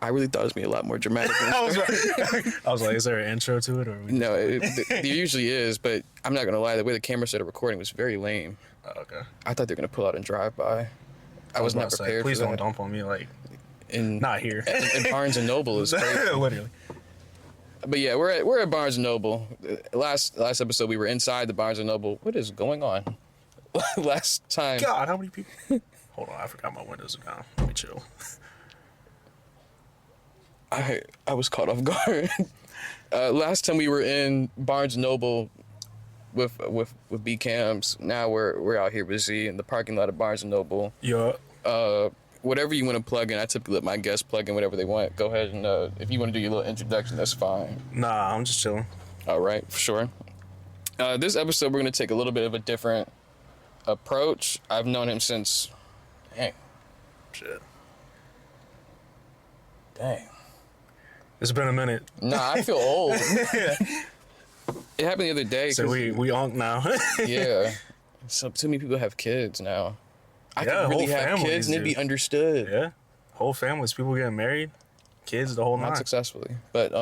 I really thought it was going to be a lot more dramatic. I was like, is there an intro to it? Or No, there usually is, but I'm not going to lie. The way the camera started recording was very lame. Oh, okay. I thought they were going to pull out and drive by. I was not prepared please for that. Please don't dump on me, like, not here. And Barnes & Noble is crazy. Literally. But yeah, we're at Barnes & Noble. Last episode, we were inside the Barnes & Noble. What is going on? Last time. God, how many people? Hold on, I forgot my windows are down. Let me chill. I was caught off guard. Last time we were in Barnes & Noble with B Cams. Now we're out here with Z in the parking lot of Barnes & Noble. Yeah. Whatever you want to plug in, I typically let my guests plug in whatever they want. Go ahead and if you want to do your little introduction, that's fine. Nah, I'm just chilling. All right, for sure. This episode, we're going to take a little bit of a different approach. I've known him since... Dang. Shit. Dang. It's been a minute. Nah, I feel old. It happened the other day. So we onk now. Yeah. So too many people have kids now. I could really have kids and it'd be understood. Yeah. Whole families, people getting married, kids, the whole nine. Not successfully. But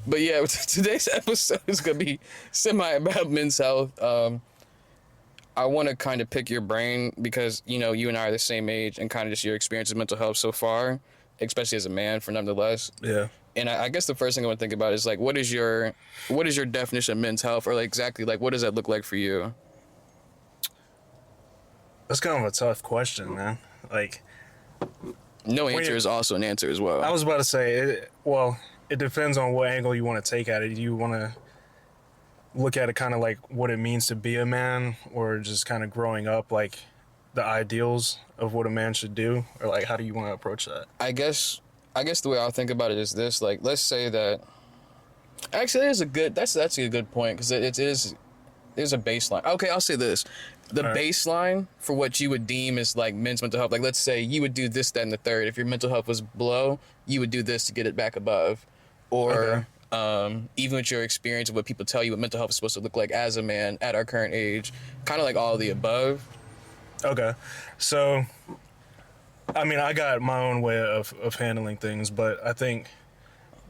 but yeah, today's episode is gonna be semi about men's health. I want to kind of pick your brain because, you know, you and I are the same age and kind of just your experience with mental health so far, especially as a man, for nonetheless. Yeah. And I guess the first thing I want to think about is, like, what is your definition of men's health, or like exactly, like, what does that look like for you? That's kind of a tough question, man. Like, no answer is also an answer as well. I was about to say, it depends on what angle you want to take at it. Do you want to look at it kind of like what it means to be a man, or just kind of growing up, like the ideals of what a man should do, or like how do you want to approach that? I guess the way I'll think about it is this: like, let's say that actually that's actually a good point, because there's a baseline. Okay, I'll say this: the baseline for what you would deem as like men's mental health. Like, let's say you would do this, that, and the third. If your mental health was below, you would do this to get it back above, or. Even with your experience of what people tell you what mental health is supposed to look like as a man at our current age, kind of like all of the above. Okay. So, I mean, I got my own way of handling things, but I think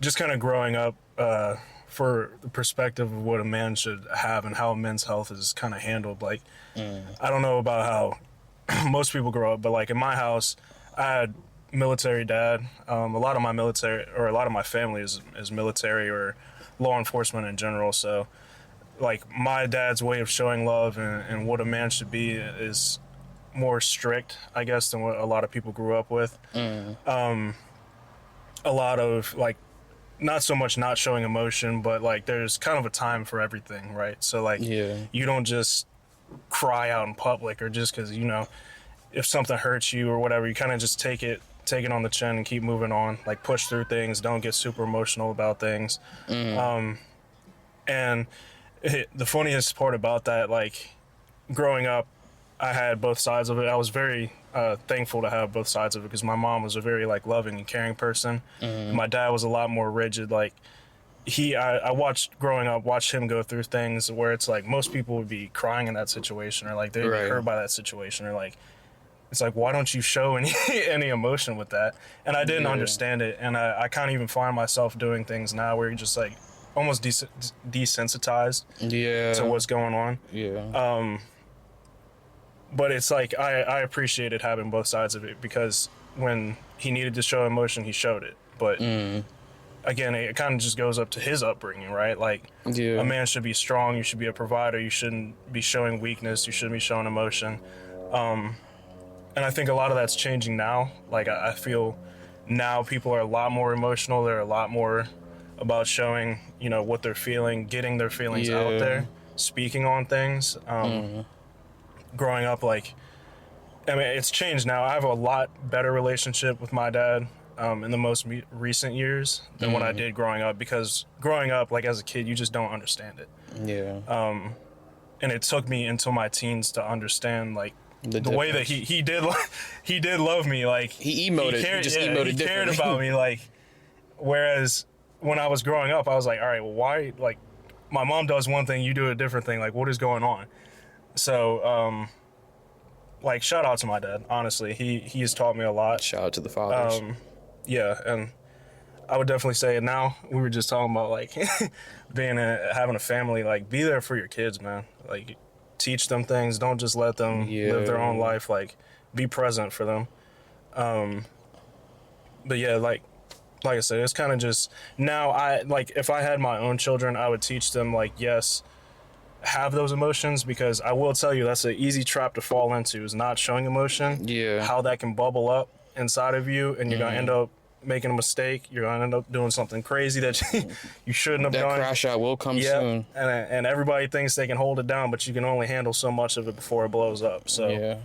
just kind of growing up, for the perspective of what a man should have and how men's health is kind of handled, like, I don't know about how most people grow up, but like in my house, I had military dad. A lot of my family is military or law enforcement in general. So, like, my dad's way of showing love and what a man should be is more strict, I guess, than what a lot of people grew up with. A lot of, like, not so much not showing emotion, but like there's kind of a time for everything, right? So like, you don't just cry out in public, or just because, you know, if something hurts you or whatever, you kind of just take it on the chin and keep moving on, like push through things, don't get super emotional about things. And the funniest part about that, like, growing up, I had both sides of it. I was very thankful to have both sides of it, because my mom was a very, like, loving and caring person. My dad was a lot more rigid. Like, I watched him go through things where it's like most people would be crying in that situation, or like they'd be hurt by that situation, or like, it's like, why don't you show any emotion with that? And I didn't understand it. And I can't even find myself doing things now where you're just like almost desensitized to what's going on. But it's like, I appreciated having both sides of it, because when he needed to show emotion, he showed it. But again, it kind of just goes up to his upbringing, right? Like, a man should be strong. You should be a provider. You shouldn't be showing weakness. You shouldn't be showing emotion. And I think a lot of that's changing now. Like, I feel now people are a lot more emotional. They're a lot more about showing, you know, what they're feeling, getting their feelings out there, speaking on things. Growing up, like, I mean, it's changed now. I have a lot better relationship with my dad in the most recent years than what I did growing up, because growing up, like, as a kid, you just don't understand it. And it took me until my teens to understand, like, the way that he did love me. Like, he emoted, he cared about me. Like, whereas when I was growing up, I was like, all right, well, why? Like, my mom does one thing, you do a different thing. Like, what is going on? So like, shout out to my dad, honestly. He has taught me a lot. Shout out to the fathers. Yeah, and I would definitely say it now. We were just talking about, like, having a family. Like, be there for your kids, man. Like, teach them things. Don't just let them live their own life. Like, be present for them. But yeah, like I said, it's kind of just now. If I had my own children, I would teach them, like, yes, have those emotions, because I will tell you that's an easy trap to fall into, is not showing emotion. Yeah. How that can bubble up inside of you, and you're gonna end up making a mistake. You're gonna end up doing something crazy that you shouldn't have done. That crash out will come soon. And everybody thinks they can hold it down, but you can only handle so much of it before it blows up. So Yeah.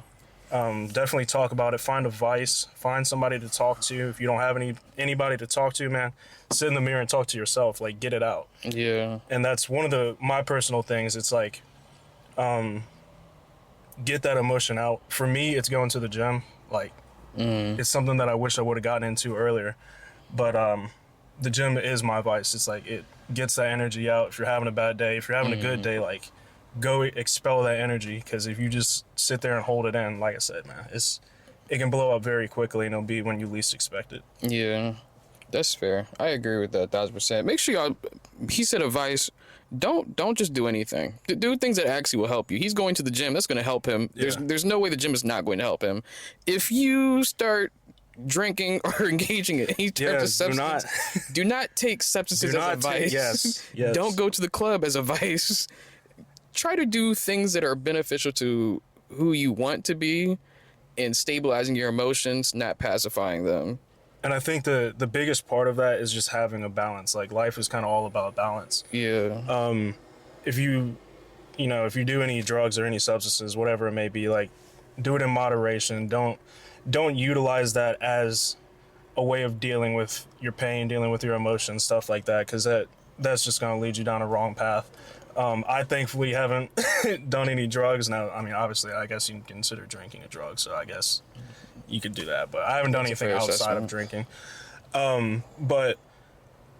definitely talk about it. Find advice. Find somebody to talk to. If you don't have anybody to talk to, man, sit in the mirror and talk to yourself. Like, get it out. Yeah. And that's one of my personal things. It's like, get that emotion out. For me, it's going to the gym. Like, it's something that I wish I would have gotten into earlier. But the gym is my vice. It's like, it gets that energy out. If you're having a bad day, if you're having a good day, like, go expel that energy. Because if you just sit there and hold it in, like I said, man, it can blow up very quickly, and it'll be when you least expect it. Yeah. That's fair. I agree with that 1,000%. Make sure y'all, he said advice, don't just do anything. Do things that actually will help you. He's going to the gym. That's going to help him. Yeah. There's no way the gym is not going to help him. If you start drinking or engaging in any type of substance, do not take substances as a vice. Yes. Don't go to the club as a vice. Try to do things that are beneficial to who you want to be and stabilizing your emotions, not pacifying them. And I think the biggest part of that is just having a balance. Like, life is kind of all about balance. Yeah. If you do any drugs or any substances, whatever it may be, like, do it in moderation. Don't utilize that as a way of dealing with your pain, dealing with your emotions, stuff like that, because that's just going to lead you down a wrong path. I thankfully haven't done any drugs. Now, I mean, obviously, I guess you can consider drinking a drug, so I guess you could do that. But I haven't done anything outside of drinking. But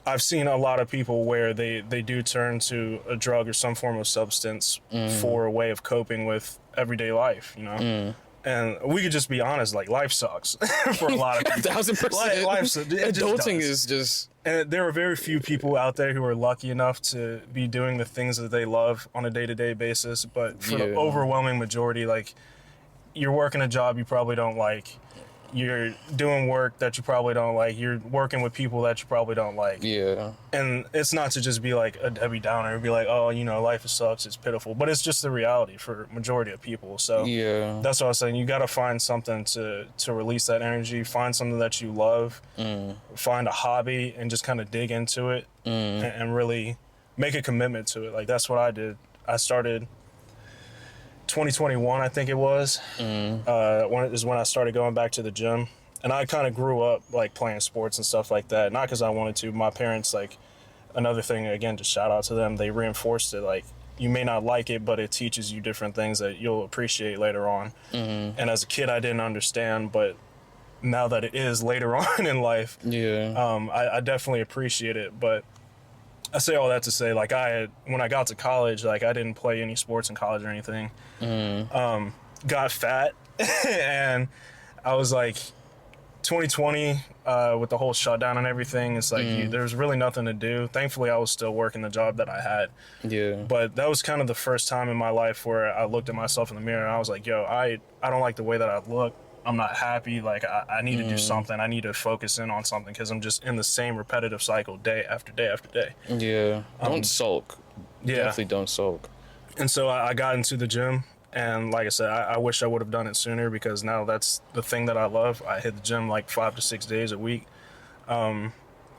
I've seen a lot of people where they do turn to a drug or some form of substance for a way of coping with everyday life, you know? And we could just be honest, like, life sucks for a lot of people. 1,000%. Adulting is just... And there are very few people out there who are lucky enough to be doing the things that they love on a day-to-day basis. But for the overwhelming majority, like, you're working a job you probably don't like. You're doing work that you probably don't like. You're working with people that you probably don't like. Yeah. And it's not to just be like a Debbie Downer and be like, oh, you know, life sucks, it's pitiful. But it's just the reality for majority of people. So yeah, that's what I was saying. You got to find something to release that energy. Find something that you love. Find a hobby and just kind of dig into it and really make a commitment to it. Like, that's what I did. I started 2021, I think it was, when I started going back to the gym. And I kind of grew up, like, playing sports and stuff like that. Not because I wanted to. My parents, like, another thing, again, just shout out to them, they reinforced it. Like, you may not like it, but it teaches you different things that you'll appreciate later on. And as a kid, I didn't understand, but now that it is later on in life, I definitely appreciate it. But I say all that to say, like, when I got to college, like, I didn't play any sports in college or anything. Got fat, and I was like, 2020, with the whole shutdown and everything, it's like, there's really nothing to do. Thankfully, I was still working the job that I had. But that was kind of the first time in my life where I looked at myself in the mirror and I was like, yo, I don't like the way that I look. I'm not happy. Like, I need to do something. I need to focus in on something because I'm just in the same repetitive cycle day after day after day. Yeah. Don't sulk. Definitely don't sulk. And so I got into the gym. And like I said, I wish I would have done it sooner because now that's the thing that I love. I hit the gym like 5 to 6 days a week. And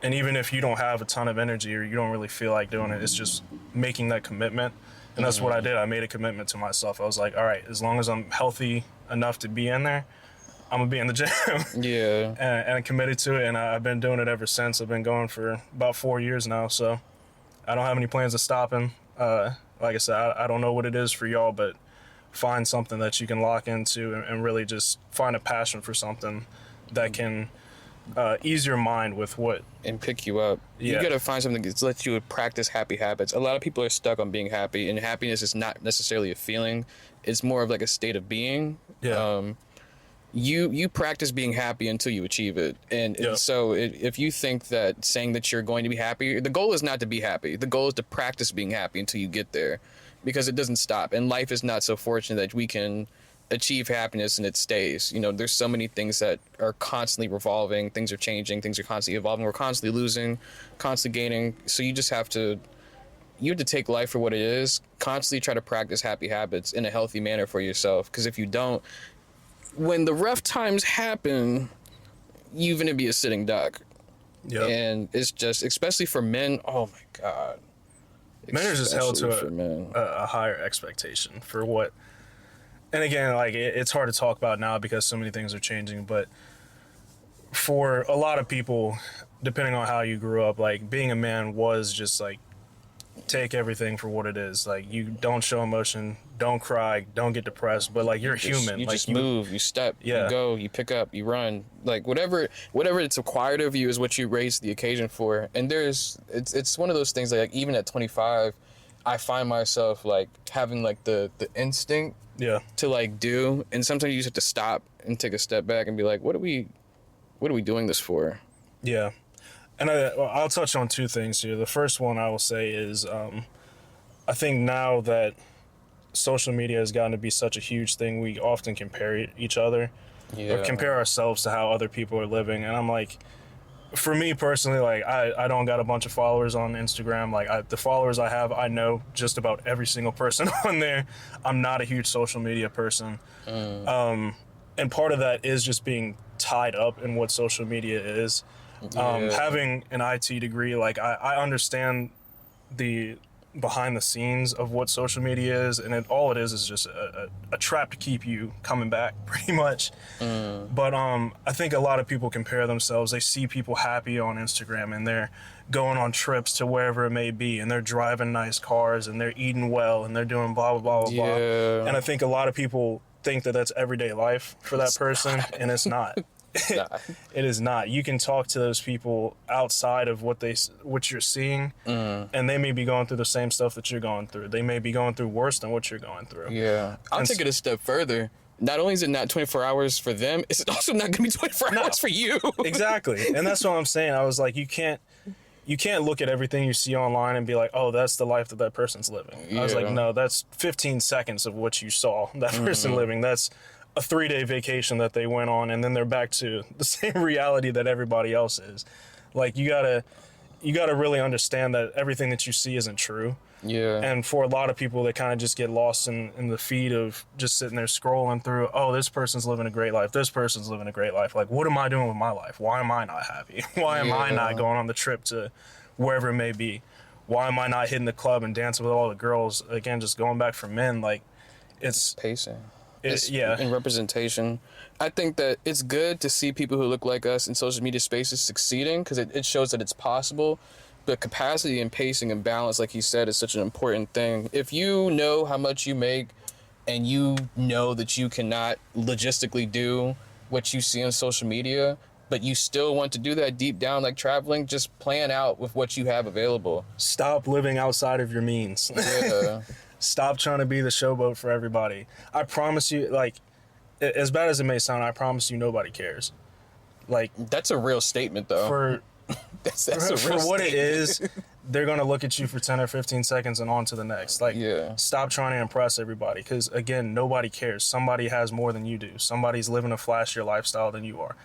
even if you don't have a ton of energy or you don't really feel like doing it, it's just making that commitment. And that's what I did. I made a commitment to myself. I was like, all right, as long as I'm healthy enough to be in there, I'm going to be in the gym. And I committed to it, and I've been doing it ever since. I've been going for about 4 years now, so I don't have any plans of stopping. Like I said, I don't know what it is for y'all, but find something that you can lock into and really just find a passion for something that can ease your mind with what. And pick you up. Yeah. You gotta find something that lets you practice happy habits. A lot of people are stuck on being happy, and happiness is not necessarily a feeling. It's more of like a state of being. Yeah. You practice being happy until you achieve it, and so if you think that saying that you're going to be happy, the goal is not to be happy. The goal is to practice being happy until you get there, because it doesn't stop. And life is not so fortunate that we can achieve happiness and it stays. You know, there's so many things that are constantly revolving. Things are changing. Things are constantly evolving. We're constantly losing, constantly gaining. So you just have to. You have to take life for what it is. Constantly try to practice happy habits in a healthy manner for yourself. Because if you don't, when the rough times happen, you're going to be a sitting duck. Yep. And it's just, especially for men, oh my God. Men are just held to Especially a higher expectation for what. And again, like, it's hard to talk about now because so many things are changing. But for a lot of people, depending on how you grew up, like, being a man was just like, take everything for what it is. Like, you don't show emotion, don't cry, don't get depressed, but like, you're human. You like, just move, you step, you go, you pick up, you run. Like, whatever it's required of you is what you raise the occasion for. And it's one of those things that, like, even at 25, I find myself like having like the instinct to like do, and sometimes you just have to stop and take a step back and be like, what are we doing this for? Yeah. And I'll touch on two things here. The first one I will say is, I think now that social media has gotten to be such a huge thing, we often compare each other, or compare ourselves to how other people are living. And I'm like, for me personally, like, I don't got a bunch of followers on Instagram. Like, the followers I have, I know just about every single person on there. I'm not a huge social media person. And part of that is just being tied up in what social media is. Having an IT degree, like, I understand the behind the scenes of what social media is, and all it is just a trap to keep you coming back, pretty much. But I think a lot of people compare themselves. They see people happy on Instagram, and they're going on trips to wherever it may be, and they're driving nice cars, and they're eating well, and they're doing blah, blah, blah, blah, blah. And I think a lot of people think that that's everyday life for that person, and it's not. It is not. You can talk to those people outside of what you're seeing, and they may be going through the same stuff that you're going through. They may be going through worse than what you're going through. Yeah. I'll take it a step further. Not only is it not 24 hours for them, it's also not going to be 24 hours for you. Exactly. And that's what I'm saying. I was like, you can't look at everything you see online and be like, oh, that's the life that person's living. I was like, no, that's 15 seconds of what you saw that person living. That's a 3-day vacation that they went on, and then they're back to the same reality that everybody else is. Like, you gotta really understand that everything that you see isn't true. Yeah. And for a lot of people, they kind of just get lost in the feed of just sitting there scrolling through, oh, this person's living a great life. This person's living a great life. Like, what am I doing with my life? Why am I not happy? Why am I not going on the trip to wherever it may be? Why am I not hitting the club and dancing with all the girls? Again, just going back for men, like, it's pacing. And representation. I think that it's good to see people who look like us in social media spaces succeeding, because it shows that it's possible. But capacity and pacing and balance, like you said, is such an important thing. If you know how much you make, and you know that you cannot logistically do what you see on social media, but you still want to do that deep down, like traveling, just plan out with what you have available. Stop living outside of your means. Yeah. Stop trying to be the showboat for everybody. I promise you, like, as bad as it may sound, I promise you nobody cares. Like, that's a real statement, though. For that's a real for what statement. it is, they're going to look at you for 10 or 15 seconds and on to the next. Like, stop trying to impress everybody, because, again, nobody cares. Somebody has more than you do. Somebody's living a flashier lifestyle than you are.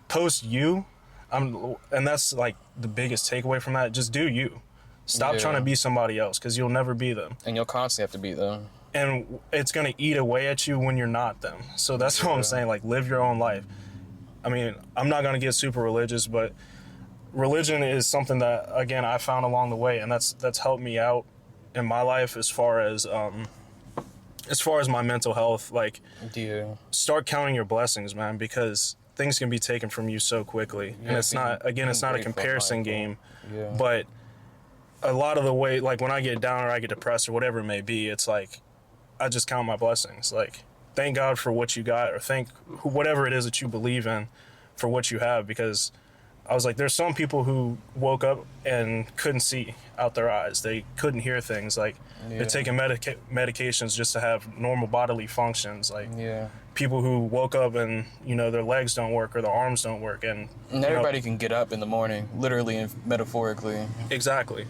Post you, and that's, like, the biggest takeaway from that. Just do you. Stop trying to be somebody else, because you'll never be them. And you'll constantly have to be them. And it's going to eat away at you when you're not them. So that's what I'm saying. Like, live your own life. I mean, I'm not going to get super religious, but religion is something that, again, I found along the way, and that's helped me out in my life as far as my mental health. Like, start counting your blessings, man, because things can be taken from you so quickly. And it's not a comparison game, but a lot of the way, like, when I get down or I get depressed or whatever it may be, it's like, I just count my blessings. Like, thank God for what you got, or thank whatever it is that you believe in for what you have, because I was like, there's some people who woke up and couldn't see out their eyes. They couldn't hear things. Like, they're taking medications just to have normal bodily functions. Like, people who woke up and, you know, their legs don't work or their arms don't work. And everybody can get up in the morning, literally and metaphorically. Exactly.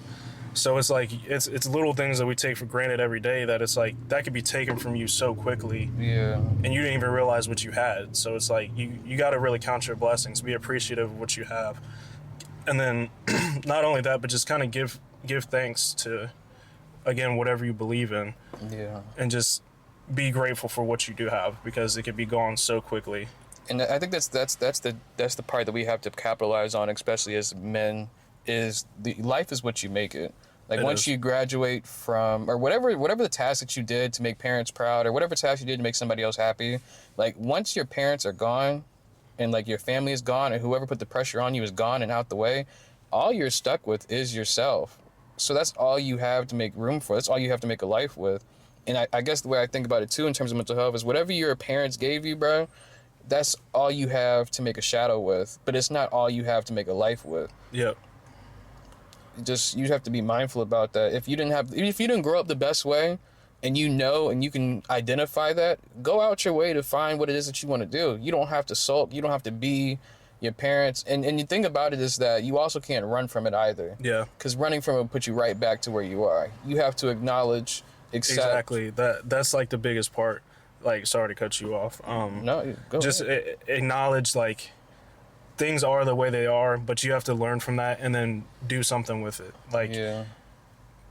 So it's like, it's little things that we take for granted every day that it's like, that could be taken from you so quickly. Yeah. And you didn't even realize what you had. So it's like, you got to really count your blessings, be appreciative of what you have. And then not only that, but just kind of give thanks to, again, whatever you believe in. Yeah. And just be grateful for what you do have, because it could be gone so quickly. And I think that's the part that we have to capitalize on, especially as men, is the life is what you make it. Like, once you graduate from, or whatever the task that you did to make parents proud, or whatever task you did to make somebody else happy, like, once your parents are gone and, like, your family is gone, and whoever put the pressure on you is gone and out the way, all you're stuck with is yourself. So that's all you have to make room for. That's all you have to make a life with. And I guess the way I think about it, too, in terms of mental health, is whatever your parents gave you, bro, that's all you have to make a shadow with. But it's not all you have to make a life with. Yep. You have to be mindful about that. If you didn't grow up the best way, and and you can identify that, go out your way to find what it is that you want to do. You don't have to sulk. You don't have to be your parents. And the thing about it is that you also can't run from it either. Yeah. Because running from it will put you right back to where you are. You have to acknowledge, accept. Exactly. That's like the biggest part. Like, sorry to cut you off. No, go just ahead. Acknowledge, like, things are the way they are, but you have to learn from that and then do something with it. Like,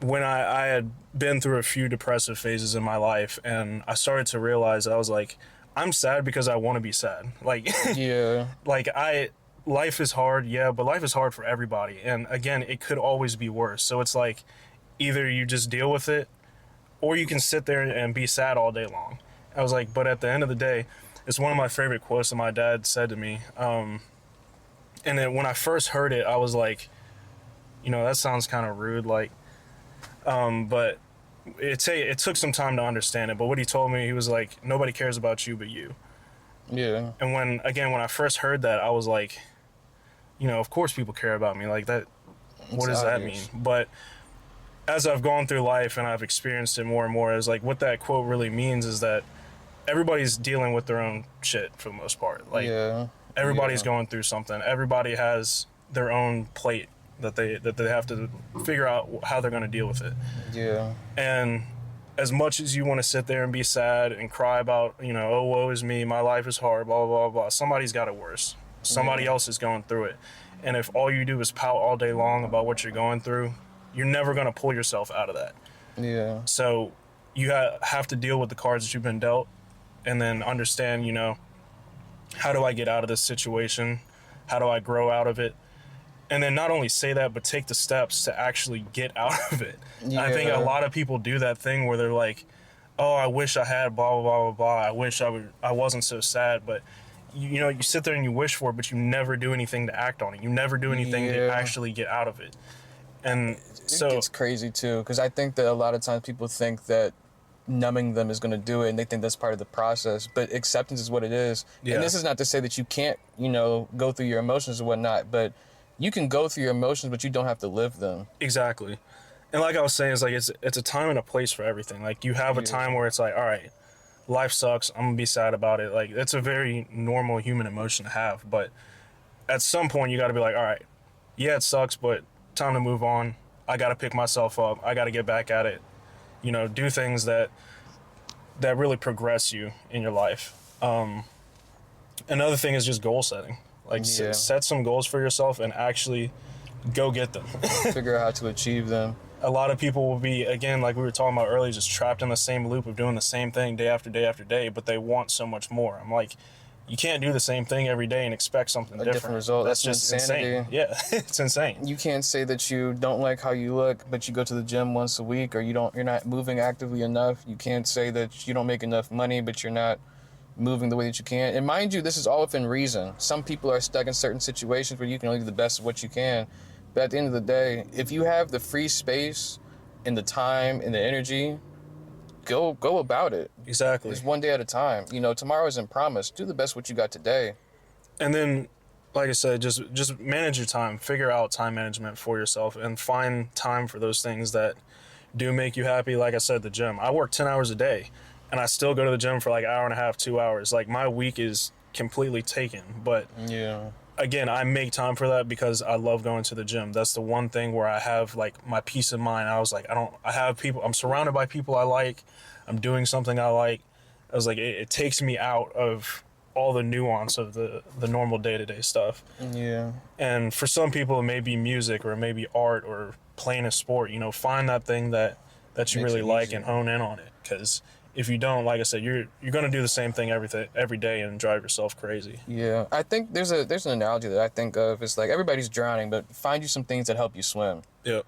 when I had been through a few depressive phases in my life, and I started to realize, I was like, I'm sad because I want to be sad. Like, like, life is hard, but life is hard for everybody. And again, it could always be worse. So it's like, either you just deal with it, or you can sit there and be sad all day long. I was like, but at the end of the day, it's one of my favorite quotes that my dad said to me. And then when I first heard it, I was like, you know, that sounds kind of rude, like, but it took some time to understand it. But what he told me, he was like, nobody cares about you but you. Yeah. And when I first heard that, I was like, you know, of course people care about me. Like, that, what does that mean? But as I've gone through life and I've experienced it more and more, is like, what that quote really means is that everybody's dealing with their own shit for the most part. Like, everybody's going through something. Everybody has their own plate that they have to figure out how they're going to deal with it. Yeah. And as much as you want to sit there and be sad and cry about, you know, oh, woe is me, my life is hard, blah, blah, blah, blah, somebody's got it worse. Somebody else is going through it. And if all you do is pout all day long about what you're going through, you're never going to pull yourself out of that. Yeah. So you have to deal with the cards that you've been dealt, and then understand, you know, how do I get out of this situation? How do I grow out of it? And then not only say that, but take the steps to actually get out of it. Yeah. I think a lot of people do that thing where they're like, oh, I wish I had blah, blah, blah, blah, blah. I wish I wasn't so sad. But, you know, you sit there and you wish for it, but you never do anything to act on it. You never do anything to actually get out of it. And so it's crazy, too, because I think that a lot of times people think that numbing them is going to do it, and they think that's part of the process, but acceptance is what it is. And this is not to say that you can't, you know, go through your emotions or whatnot, but you can go through your emotions, but you don't have to live them. Exactly. And like I was saying, it's like it's a time and a place for everything. Like, you have a time where it's like, all right, life sucks, I'm gonna be sad about it. Like, it's a very normal human emotion to have, but at some point you got to be like, all right, yeah, it sucks, but time to move on. I got to pick myself up. I got to get back at it. You know, do things that really progress you in your life. Another thing is just goal setting. Like, set some goals for yourself and actually go get them. Figure out how to achieve them. A lot of people will be, again, like we were talking about earlier, just trapped in the same loop of doing the same thing day after day after day, but they want so much more. I'm like, you can't do the same thing every day and expect something different result. That's just insanity. Insane. Yeah, it's insane. You can't say that you don't like how you look, but you go to the gym once a week, or you're not moving actively enough. You can't say that you don't make enough money, but you're not moving the way that you can. And mind you, this is all within reason. Some people are stuck in certain situations where you can only do the best of what you can. But at the end of the day, if you have the free space and the time and the energy, go about it. Exactly. It's one day at a time. You know, tomorrow isn't promised. Do the best what you got today. And then like I said, just manage your time. Figure out time management for yourself and find time for those things that do make you happy. Like I said, the gym. I work 10 hours a day and I still go to the gym for like an hour and a half, 2 hours. Like my week is completely taken. But Yeah. again, I make time for that because I love going to the gym. That's the one thing where I have like my peace of mind. I was like, I have people, I'm surrounded by people I like. I'm doing something I like. I was like, it takes me out of all the nuance of the normal day-to-day stuff. Yeah. And for some people, it may be music or it may be art or playing a sport. You know, find that thing that you Makes really it like easier. and hone in on it. Because if you don't, like I said, you're going to do the same thing every day and drive yourself crazy. Yeah. I think there's an analogy that I think of. It's like everybody's drowning, but find you some things that help you swim. Yep.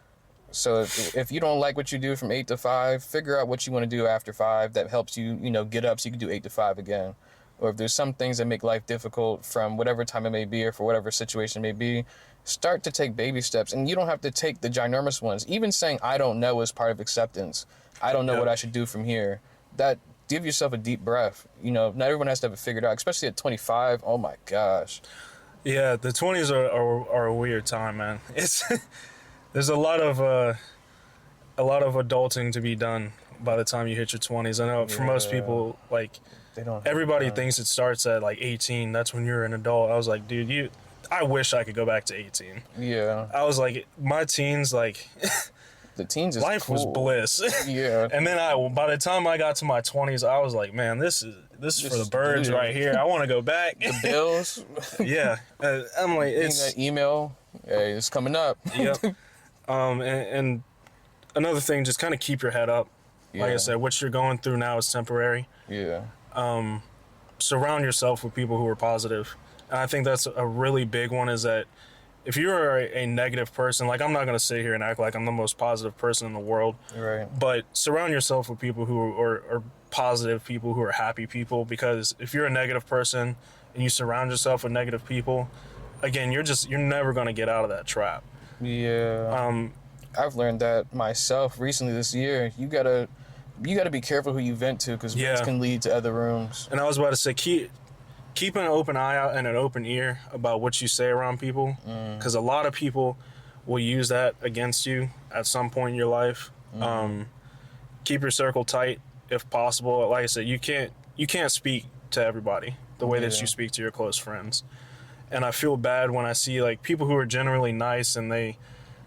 So if you don't like what you do from 8 to 5, figure out what you want to do after 5 that helps you, get up so you can do 8 to 5 again. Or if there's some things that make life difficult from whatever time it may be or for whatever situation it may be, start to take baby steps. And you don't have to take the ginormous ones. Even saying, I don't know is part of acceptance. I don't know what I should do from here. That, give yourself a deep breath. Not everyone has to have it figured out, especially at 25. Oh my gosh. Yeah, the 20s are a weird time, man. There's a lot of adulting to be done by the time you hit your 20s. I know for most people, like, They don't. everybody thinks it starts at like 18. That's when you're an adult. I was like, dude, I wish I could go back to 18. Yeah. I was like, my teens, like, The teens is life cool. was bliss. Yeah. And then by the time I got to my 20s, I was like, man, this is for the birds dude. right here. I want to go back. The bills. Yeah. I'm like, Getting it's, that email. Hey, it's coming up. yep. And another thing, just kind of keep your head up. Like I Yeah. said, what you're going through now is temporary. Yeah. Surround yourself with people who are positive. And I think that's a really big one, is that if you're a negative person, like, I'm not going to sit here and act like I'm the most positive person in the world, Right. but surround yourself with people who are positive people, who are happy people, because if you're a negative person and you surround yourself with negative people, again, you're never going to get out of that trap. Yeah. I've learned that myself recently this year. You gotta be careful who you vent to, because vents can lead to other rooms. And I was about to say, keep an open eye out and an open ear about what you say around people, because a lot of people will use that against you at some point in your life. Keep your circle tight if possible. Like I said, you can't speak to everybody the way that you speak to your close friends. And I feel bad when I see like people who are generally nice and they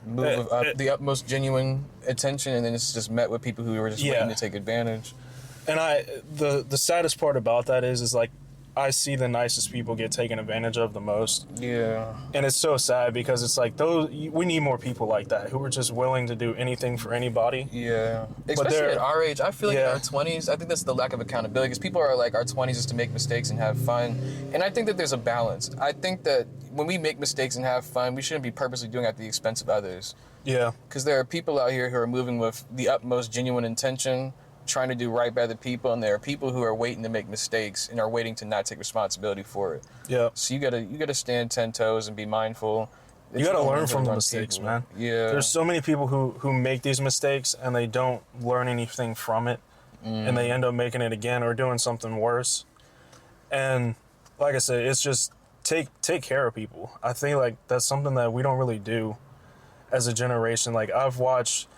Move with the utmost genuine attention, and then it's just met with people who are just waiting to take advantage. And the saddest part about that is like, I see the nicest people get taken advantage of the most. Yeah. And it's so sad, because it's like, we need more people like that who are just willing to do anything for anybody. Yeah. Especially at our age. I feel like in our 20s, I think that's the lack of accountability, because people are like, our 20s is to make mistakes and have fun. And I think that there's a balance. I think that when we make mistakes and have fun, we shouldn't be purposely doing it at the expense of others. Yeah. Because there are people out here who are moving with the utmost genuine intention, trying to do right by the people, and there are people who are waiting to make mistakes and are waiting to not take responsibility for it. Yeah. So you gotta stand 10 toes and be mindful. You gotta learn from the mistakes, man. Yeah. There's so many people who make these mistakes and they don't learn anything from it, and they end up making it again or doing something worse. And like I said, it's just take care of people. I think like that's something that we don't really do as a generation. Like, I've watched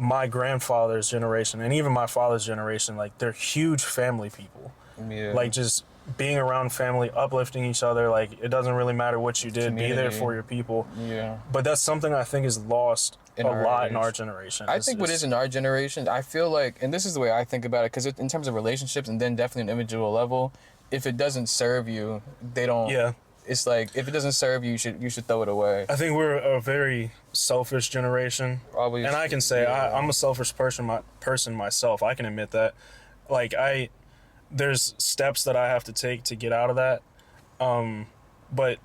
my grandfather's generation and even my father's generation, like, they're huge family people. Yeah. Like, just being around family, uplifting each other. Like, it doesn't really matter what you did, be there for your people. Yeah. But that's something I think is lost a lot in our generation. I think what is in our generation, I feel like, and this is the way I think about it, because in terms of relationships and then definitely an individual level, if it doesn't serve you, they don't. Yeah. It's like, if it doesn't serve you, you should throw it away. I think we're a very selfish generation. Always. And I can say I'm a selfish person myself. I can admit that. Like, there's steps that I have to take to get out of that. But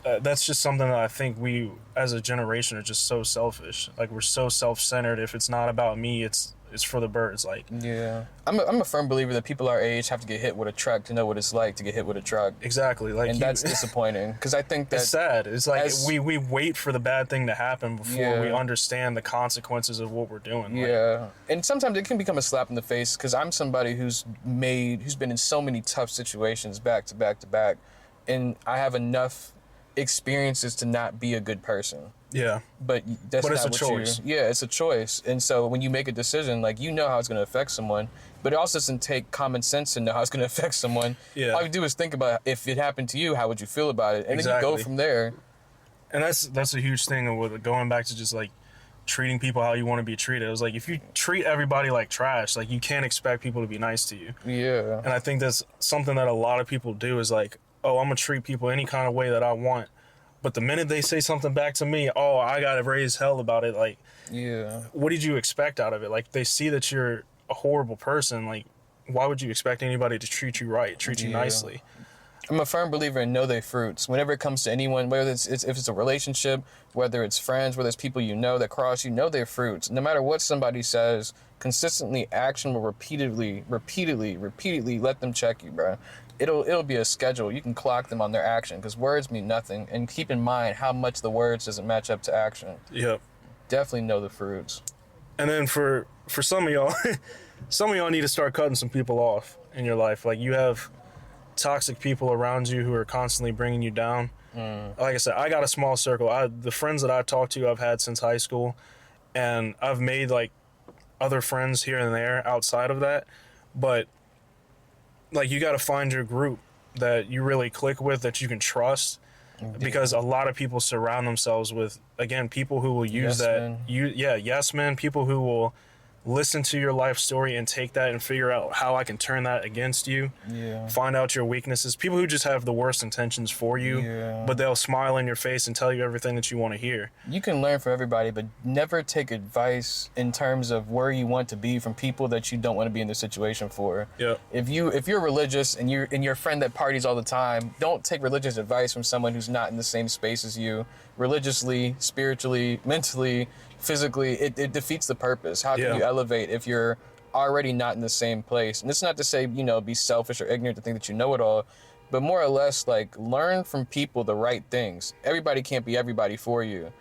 that's just something that I think we as a generation are just so selfish. Like, we're so self-centered. If it's not about me, it's for the birds. Like, yeah, I'm a firm believer that people our age have to get hit with a truck to know what it's like to get hit with a truck. Exactly. Like, and that's disappointing, because I think that it's sad. It's like we wait for the bad thing to happen before we understand the consequences of what we're doing. Yeah, and sometimes it can become a slap in the face, because I'm somebody who's been in so many tough situations back to back to back, and I have enough experiences to not be a good person. Yeah. But that's But not it's a choice. It's a choice. And so when you make a decision, like, you know how it's going to affect someone, but it also doesn't take common sense to know how it's going to affect someone. Yeah. All you do is think about, if it happened to you, how would you feel about it? And then you go from there. And that's a huge thing with going back to just like treating people how you want to be treated. It was like, if you treat everybody like trash, like, you can't expect people to be nice to you. Yeah. And I think that's something that a lot of people do, is like, oh, I'm going to treat people any kind of way that I want. But the minute they say something back to me, oh, I got to raise hell about it. Like, yeah. What did you expect out of it? Like, they see that you're a horrible person. Like, why would you expect anybody to treat you right, treat you nicely? I'm a firm believer in know their fruits. Whenever it comes to anyone, whether it's if it's a relationship, whether it's friends, whether it's people you know that cross you, know their fruits. No matter what somebody says, consistently, action will repeatedly let them check you, bro. It'll be a schedule. You can clock them on their action, because words mean nothing. And keep in mind how much the words doesn't match up to action. Yep. Definitely know the fruits. And then for some of y'all, some of y'all need to start cutting some people off in your life. Like, you have toxic people around you who are constantly bringing you down. Like I said, I got a small circle. The friends that I talk to, I've had since high school, and I've made like other friends here and there outside of that. But like, you got to find your group that you really click with, that you can trust, because a lot of people surround themselves with, again, people who will use yes men, people who will listen to your life story and take that and figure out how I can turn that against you. Yeah. Find out your weaknesses. People who just have the worst intentions for you, but they'll smile in your face and tell you everything that you want to hear. You can learn from everybody, but never take advice in terms of where you want to be from people that you don't want to be in the situation for. Yeah. If you're religious and you're your friend that parties all the time, don't take religious advice from someone who's not in the same space as you, religiously, spiritually, mentally, physically. It defeats the purpose. How can you elevate if you're already not in the same place? And it's not to say, be selfish or ignorant to think that you know it all, but more or less, like, learn from people the right things. Everybody can't be everybody for you.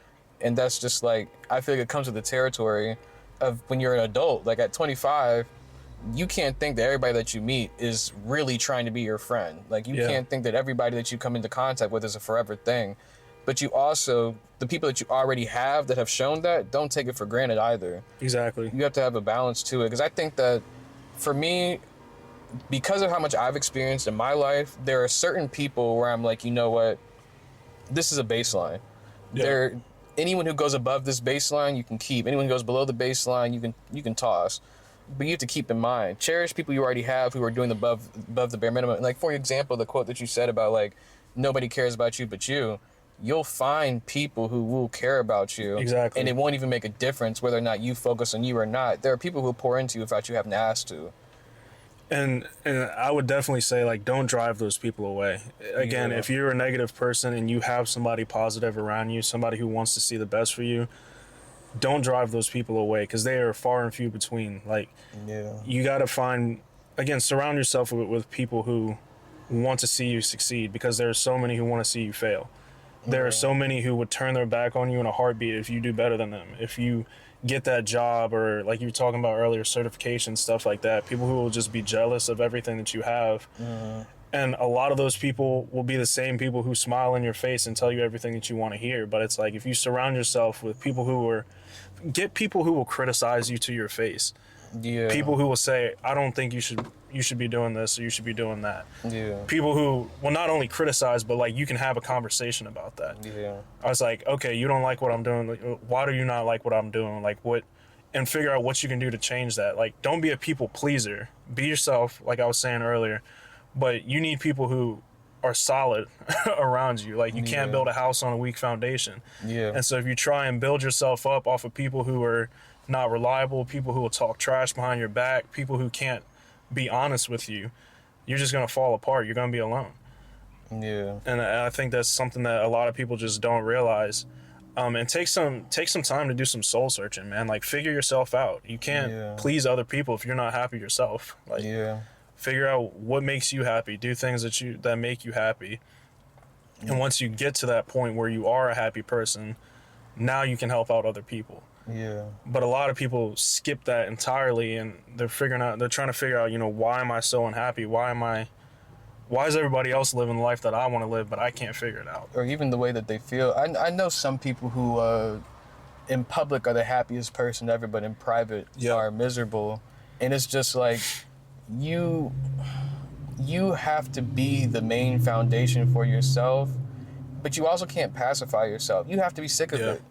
And that's just, like, I feel like it comes with the territory of when you're an adult. Like, at 25, you can't think that everybody that you meet is really trying to be your friend. Like, you can't think that everybody that you come into contact with is a forever thing. But you also, the people that you already have that have shown that, don't take it for granted either. Exactly. You have to have a balance to it. Because I think that, for me, because of how much I've experienced in my life, there are certain people where I'm like, you know what? This is a baseline. Yeah. Anyone who goes above this baseline, you can keep. Anyone who goes below the baseline, you can toss. But you have to keep in mind, cherish people you already have who are doing above the bare minimum. Like, for example, the quote that you said about, like, nobody cares about you but you. You'll find people who will care about you. Exactly. And it won't even make a difference whether or not you focus on you or not. There are people who pour into you without you having to ask to. And I would definitely say, like, don't drive those people away. Again, if you're a negative person and you have somebody positive around you, somebody who wants to see the best for you, don't drive those people away, because they are far and few between. Like, you got to find, again, surround yourself with people who want to see you succeed, because there are so many who want to see you fail. There are so many who would turn their back on you in a heartbeat if you do better than them. If you get that job, or like you were talking about earlier, certification, stuff like that. People who will just be jealous of everything that you have. And a lot of those people will be the same people who smile in your face and tell you everything that you want to hear. But it's like, if you surround yourself with people get people who will criticize you to your face. Yeah. People who will say, I don't think you should be doing this, or you should be doing that. Yeah. People who will not only criticize, but like, you can have a conversation about that. Yeah. I was like, okay, you don't like what I'm doing. Like, why do you not like what I'm doing? Like, what? And figure out what you can do to change that. Like, don't be a people pleaser. Be yourself, like I was saying earlier. But you need people who are solid around you. Like, you can't build a house on a weak foundation. Yeah. And so if you try and build yourself up off of people who are not reliable, people who will talk trash behind your back, people who can't be honest with you, you're just going to fall apart. You're going to be alone. Yeah. And I think that's something that a lot of people just don't realize. And take some time to do some soul searching, man. Like, figure yourself out. You can't please other people if you're not happy yourself. Like, figure out what makes you happy. Do things that make you happy. And once you get to that point where you are a happy person, now you can help out other people. Yeah. But a lot of people skip that entirely, and they're trying to figure out, why am I so unhappy? Why why is everybody else living the life that I want to live, but I can't figure it out? Or even the way that they feel. I know some people who in public are the happiest person ever, but in private are miserable. And it's just like you have to be the main foundation for yourself, but you also can't pacify yourself. You have to be sick of it.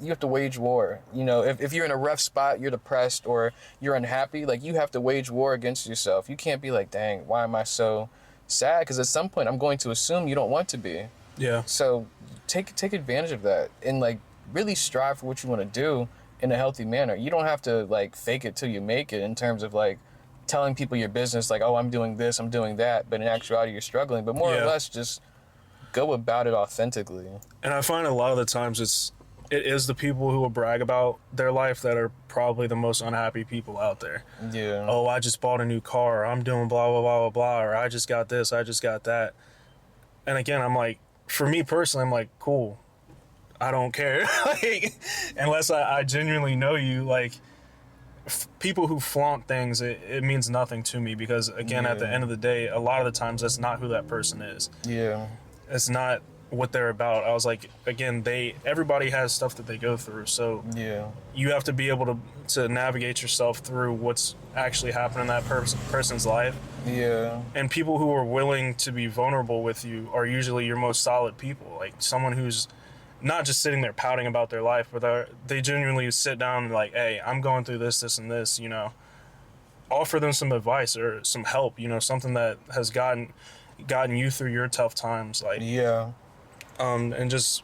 You have to wage war. You know, if you're in a rough spot, you're depressed or you're unhappy, like you have to wage war against yourself. You can't be like, dang, why am I so sad? Because at some point I'm going to assume you don't want to be. Yeah. So take advantage of that and like really strive for what you want to do in a healthy manner. You don't have to like fake it till you make it in terms of like telling people your business, like, oh, I'm doing this, I'm doing that, but in actuality you're struggling. But more or less just go about it authentically. And I find a lot of the times it is the people who will brag about their life that are probably the most unhappy people out there. Yeah. Oh, I just bought a new car. I'm doing blah, blah, blah, blah, blah. Or I just got this. I just got that. And again, I'm like, for me personally, I'm like, cool. I don't care. Like, unless I genuinely know you, like, people who flaunt things, it means nothing to me because, again, at the end of the day, a lot of the times that's not who that person is. Yeah. It's not what they're about. I was like, again, everybody has stuff that they go through, so you have to be able to navigate yourself through what's actually happening in that person's life. Yeah. And people who are willing to be vulnerable with you are usually your most solid people. Like someone who's not just sitting there pouting about their life, but they genuinely sit down and like, hey, I'm going through this, this, and this, you know. Offer them some advice or some help, you know, something that has gotten you through your tough times. Like, and just,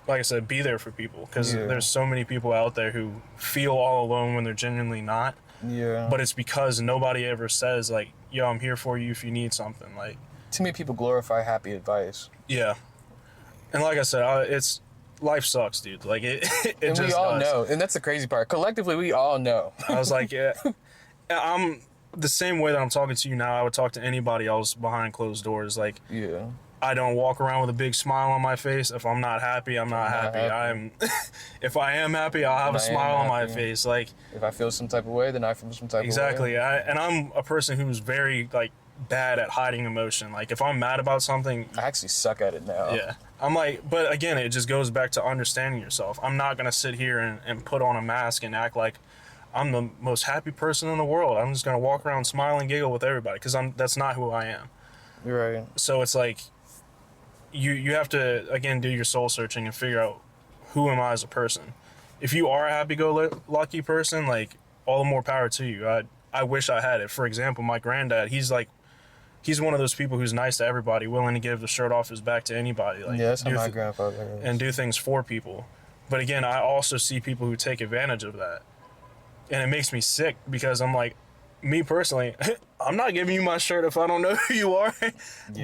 like I said, be there for people because there's so many people out there who feel all alone when they're genuinely not. Yeah. But it's because nobody ever says, like, yo, I'm here for you if you need something. Like, too many people glorify happy advice. Yeah. And like I said, life sucks, dude. Like, it and just we all does. know. And that's the crazy part. Collectively, we all know. I was like, I'm the same way that I'm talking to you now, I would talk to anybody else behind closed doors. Like, I don't walk around with a big smile on my face. If I'm not happy, I'm not happy. If I am happy, I'll have a smile on my face. Like, if I feel some type of way, then I feel some type of way. Exactly. And I'm a person who's very, like, bad at hiding emotion. Like, if I'm mad about something, I actually suck at it now. Yeah. I'm like, but again, it just goes back to understanding yourself. I'm not going to sit here and put on a mask and act like I'm the most happy person in the world. I'm just going to walk around, smile and giggle with everybody because that's not who I am. You're right. So it's like, you have to, again, do your soul searching and figure out who am I as a person. If you are a happy-go-lucky person, like, all the more power to you. I wish I had it. For example, my granddad, he's one of those people who's nice to everybody, willing to give the shirt off his back to anybody. Like, that's how my grandfather is. And do things for people. But again, I also see people who take advantage of that. And it makes me sick because I'm like, me personally, I'm not giving you my shirt if I don't know who you are.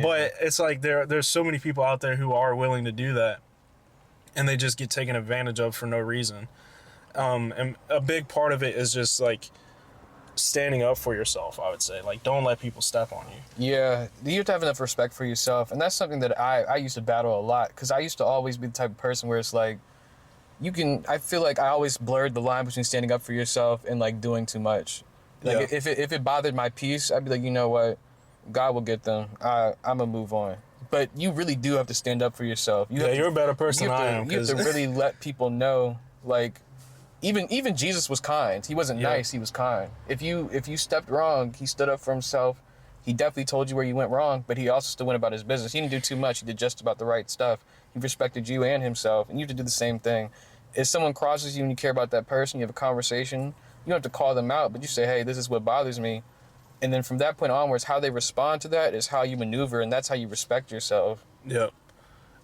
But it's like there's so many people out there who are willing to do that. And they just get taken advantage of for no reason. And a big part of it is just like standing up for yourself, I would say. Like, don't let people step on you. Yeah, you have to have enough respect for yourself. And that's something that I used to battle a lot because I used to always be the type of person where it's like, I feel like I always blurred the line between standing up for yourself and like doing too much. Like if it bothered my peace, I'd be like, you know what, God will get them. I'm gonna move on. But you really do have to stand up for yourself. You're a better person than I am. You have to really let people know, like, even Jesus was kind. He wasn't nice. He was kind. If you stepped wrong, he stood up for himself. He definitely told you where you went wrong, but he also still went about his business. He didn't do too much. He did just about the right stuff. He respected you and himself, and you have to do the same thing. If someone crosses you and you care about that person, you have a conversation, you don't have to call them out, but you say, hey, this is what bothers me. And then from that point onwards, how they respond to that is how you maneuver, and that's how you respect yourself. Yep.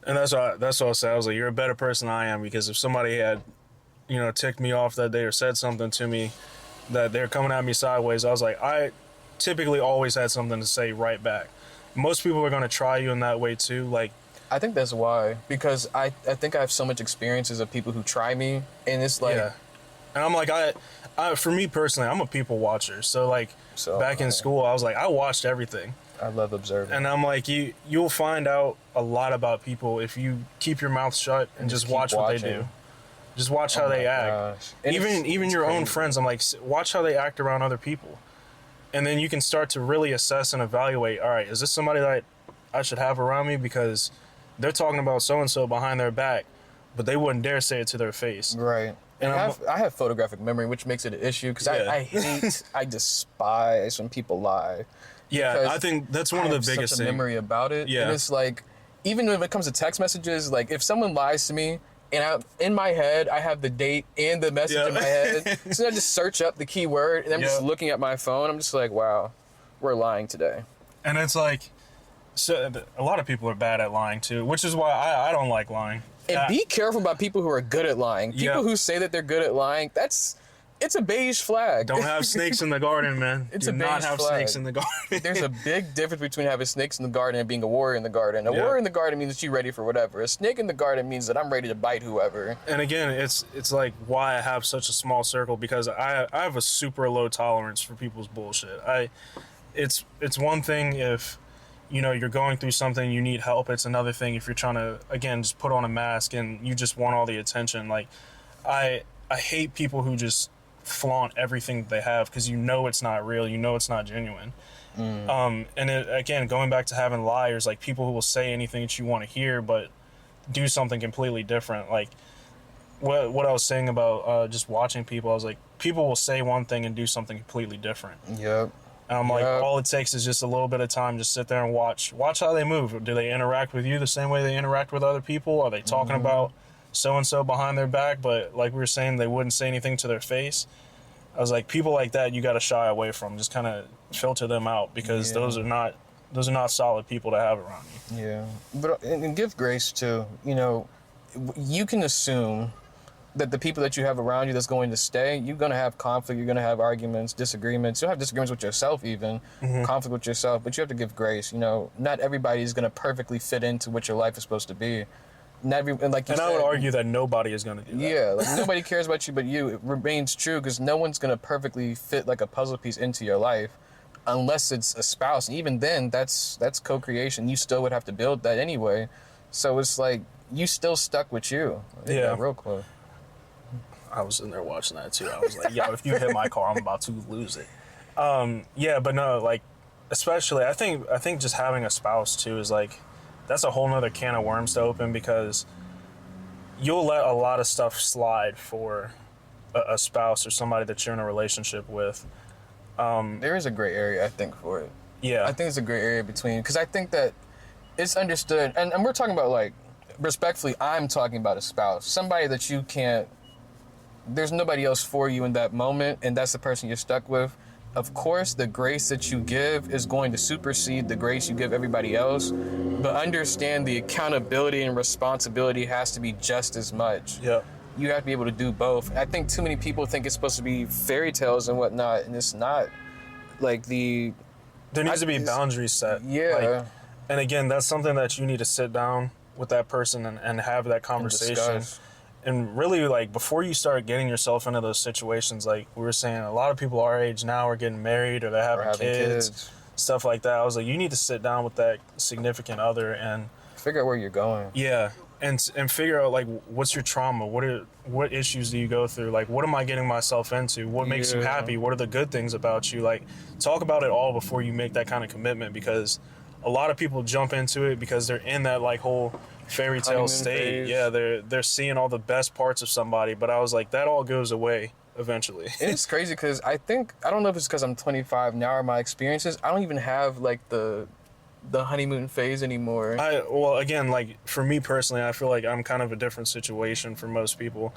And that's what I said. I was like, you're a better person than I am, because if somebody had, ticked me off that day or said something to me that they're coming at me sideways, I was like, I typically always had something to say right back. Most people are going to try you in that way too. Like, I think that's why, because I think I have so much experiences of people who try me, and it's like... Yeah. And I'm like, for me personally, I'm a people watcher. So, like, back in school, I was like, I watched everything. I love observing. And I'm like, you'll find out a lot about people if you keep your mouth shut and just watch what they do. Just watch how they act. Even your own friends, I'm like, watch how they act around other people. And then you can start to really assess and evaluate, all right, is this somebody that I should have around me because they're talking about so-and-so behind their back, but they wouldn't dare say it to their face. Right. And I have photographic memory, which makes it an issue because I despise when people lie. Yeah, I think that's one of the biggest things. Memory about it. Yeah. And it's like, even when it comes to text messages, like if someone lies to me and in my head, I have the date and the message in my head. So I just search up the keyword and I'm just looking at my phone. I'm just like, wow, we're lying today. And it's like, so a lot of people are bad at lying too, which is why I don't like lying. And be careful about people who are good at lying. People who say that they're good at lying, it's a beige flag. Don't have snakes in the garden, man. Do not have snakes in the garden. There's a big difference between having snakes in the garden and being a warrior in the garden. A warrior in the garden means that you're ready for whatever. A snake in the garden means that I'm ready to bite whoever. And again, it's like why I have such a small circle, because I have a super low tolerance for people's bullshit. It's one thing if you're going through something, you need help. It's another thing if you're trying to, again, just put on a mask and you just want all the attention. Like, I hate people who just flaunt everything that they have because it's not real, it's not genuine. And again, going back to having liars, like people who will say anything that you want to hear but do something completely different. Like what I was saying about just watching people, I was like, people will say one thing and do something completely different. Yep. And I'm like, all it takes is just a little bit of time. Just sit there and watch how they move. Do they interact with you the same way they interact with other people? Are they talking about so-and-so behind their back, but like we were saying, they wouldn't say anything to their face? I was like, people like that, you got to shy away from. Just kind of filter them out, because those are not solid people to have around you. Yeah. But and give grace too. You can assume that the people that you have around you that's going to stay, you're going to have conflict, you're going to have arguments, disagreements. You'll have disagreements with yourself even, conflict with yourself, but you have to give grace. Not everybody is going to perfectly fit into what your life is supposed to be. I would argue that nobody is going to do that. Yeah, like nobody cares about you but you. It remains true because no one's going to perfectly fit like a puzzle piece into your life unless it's a spouse. And even then, that's co-creation. You still would have to build that anyway. So it's like, you still stuck with you. Yeah. Real close. I was in there watching that too. I was like, yo, if you hit my car, I'm about to lose it. But no, like, especially, I think just having a spouse too is like, that's a whole nother can of worms to open, because you'll let a lot of stuff slide for a spouse or somebody that you're in a relationship with. There is a gray area, I think, for it. Yeah. I think it's a gray area between, because I think that it's understood, and we're talking about, like, respectfully, I'm talking about a spouse, somebody that you can't, there's nobody else for you in that moment, and that's the person you're stuck with. Of course, the grace that you give is going to supersede the grace you give everybody else, but understand the accountability and responsibility has to be just as much. Yeah. You have to be able to do both. I think too many people think it's supposed to be fairy tales and whatnot, and it's not. Like there needs to be boundaries set. Yeah. And again, that's something that you need to sit down with that person and have that conversation. And really, like, before you start getting yourself into those situations, like we were saying, a lot of people our age now are getting married or they're having kids, stuff like that. I was like, you need to sit down with that significant other and figure out where you're going. Yeah, and figure out, like, what's your trauma? What issues do you go through? Like, what am I getting myself into? What makes you happy? What are the good things about you? Like, talk about it all before you make that kind of commitment, because a lot of people jump into it because they're in that, like, whole fairy tale state. Phase. Yeah, they're seeing all the best parts of somebody, but I was like, that all goes away eventually. It's crazy because I don't know if it's because I'm 25 now or my experiences, I don't even have like the honeymoon phase anymore. Well, again, like for me personally, I feel like I'm kind of a different situation for most people.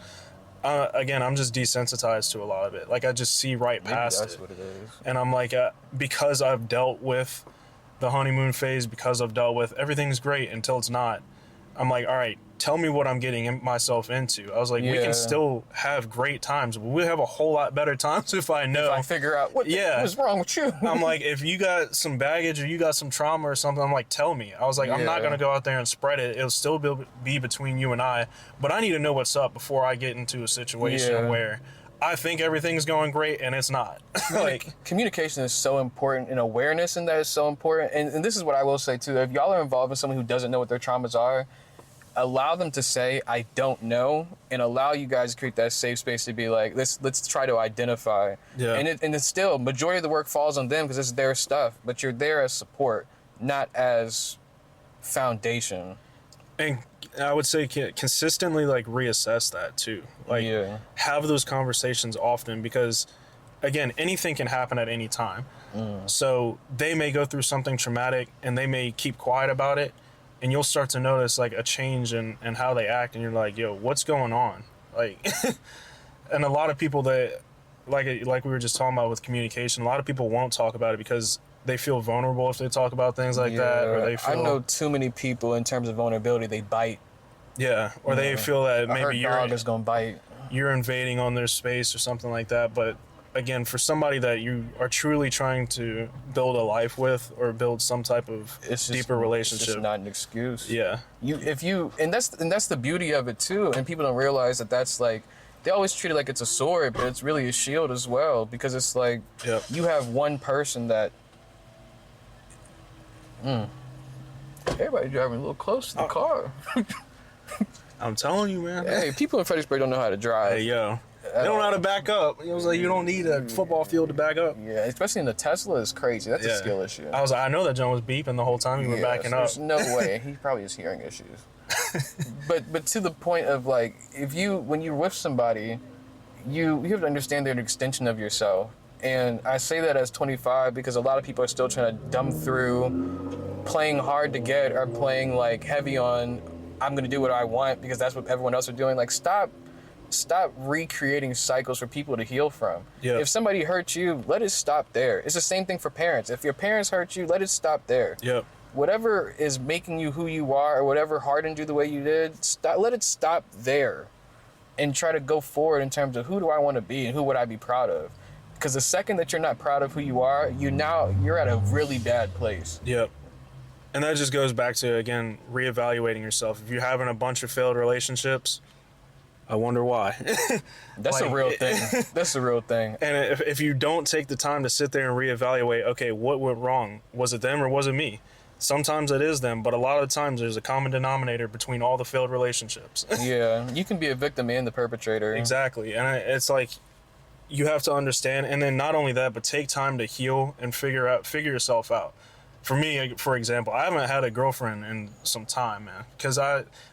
Again, I'm just desensitized to a lot of it. Like, I just see right past it. Maybe that's what it is. And I'm like, because I've dealt with the honeymoon phase, because I've dealt with everything's great until it's not. I'm like, all right, tell me what I'm getting myself into. I was like, we can still have great times, but we'll have a whole lot better times if I know. If I figure out what's wrong with you. I'm like, if you got some baggage or you got some trauma or something, I'm like, tell me. I was like, I'm not going to go out there and spread it. It'll still be between you and I, but I need to know what's up before I get into a situation where I think everything's going great and it's not. Like, communication is so important, and awareness in that is so important. And this is what I will say too. If y'all are involved with someone who doesn't know what their traumas are, allow them to say, I don't know, and allow you guys to create that safe space to be like, let's try to identify. Yeah. And it's still, majority of the work falls on them because it's their stuff, but you're there as support, not as foundation. And I would say consistently like reassess that too. Like have those conversations often because again, anything can happen at any time. So they may go through something traumatic and they may keep quiet about it. And you'll start to notice like a change in how they act, and you're like, "Yo, what's going on?" Like, and a lot of people that, like we were just talking about with communication, a lot of people won't talk about it because they feel vulnerable if they talk about things like that, or they feel. I know too many people in terms of vulnerability. They bite. Yeah, or they feel that maybe dog is gonna bite. You're invading on their space or something like that, but. Again, for somebody that you are truly trying to build a life with or build some type of deeper relationship, it's just not an excuse. Yeah. And that's the beauty of it too. And people don't realize that that's like, they always treat it like it's a sword, but it's really a shield as well, because it's like you have one person that. Everybody driving a little close to the car. I'm telling you, man. Hey, people in Fredericksburg don't know how to drive. Hey, yo. They don't know how to back up. It was like you don't need a football field to back up. Yeah, especially in the Tesla is crazy. That's a skill issue. I was like, I know that John was beeping the whole time you were backing up. There's no way. He probably has hearing issues. but to the point of like, when you're with somebody, you have to understand they're an extension of yourself. And I say that as 25 because a lot of people are still trying to dumb through playing hard to get or playing like heavy on I'm gonna do what I want because that's what everyone else are doing. Like stop recreating cycles for people to heal from. Yeah. If somebody hurts you, let it stop there. It's the same thing for parents. If your parents hurt you, let it stop there. Yep. Whatever is making you who you are or whatever hardened you the way you did, let it stop there and try to go forward in terms of who do I want to be and who would I be proud of. Because the second that you're not proud of who you are, you're at a really bad place. Yep. And that just goes back to, again, reevaluating yourself. If you're having a bunch of failed relationships, I wonder why. That's a real thing. That's a real thing. And if you don't take the time to sit there and reevaluate, okay, what went wrong? Was it them or was it me? Sometimes it is them, but a lot of the times there's a common denominator between all the failed relationships. Yeah, you can be a victim and the perpetrator. Exactly. And it's like you have to understand, and then not only that, but take time to heal and figure yourself out. For me, for example, I haven't had a girlfriend in some time, man, because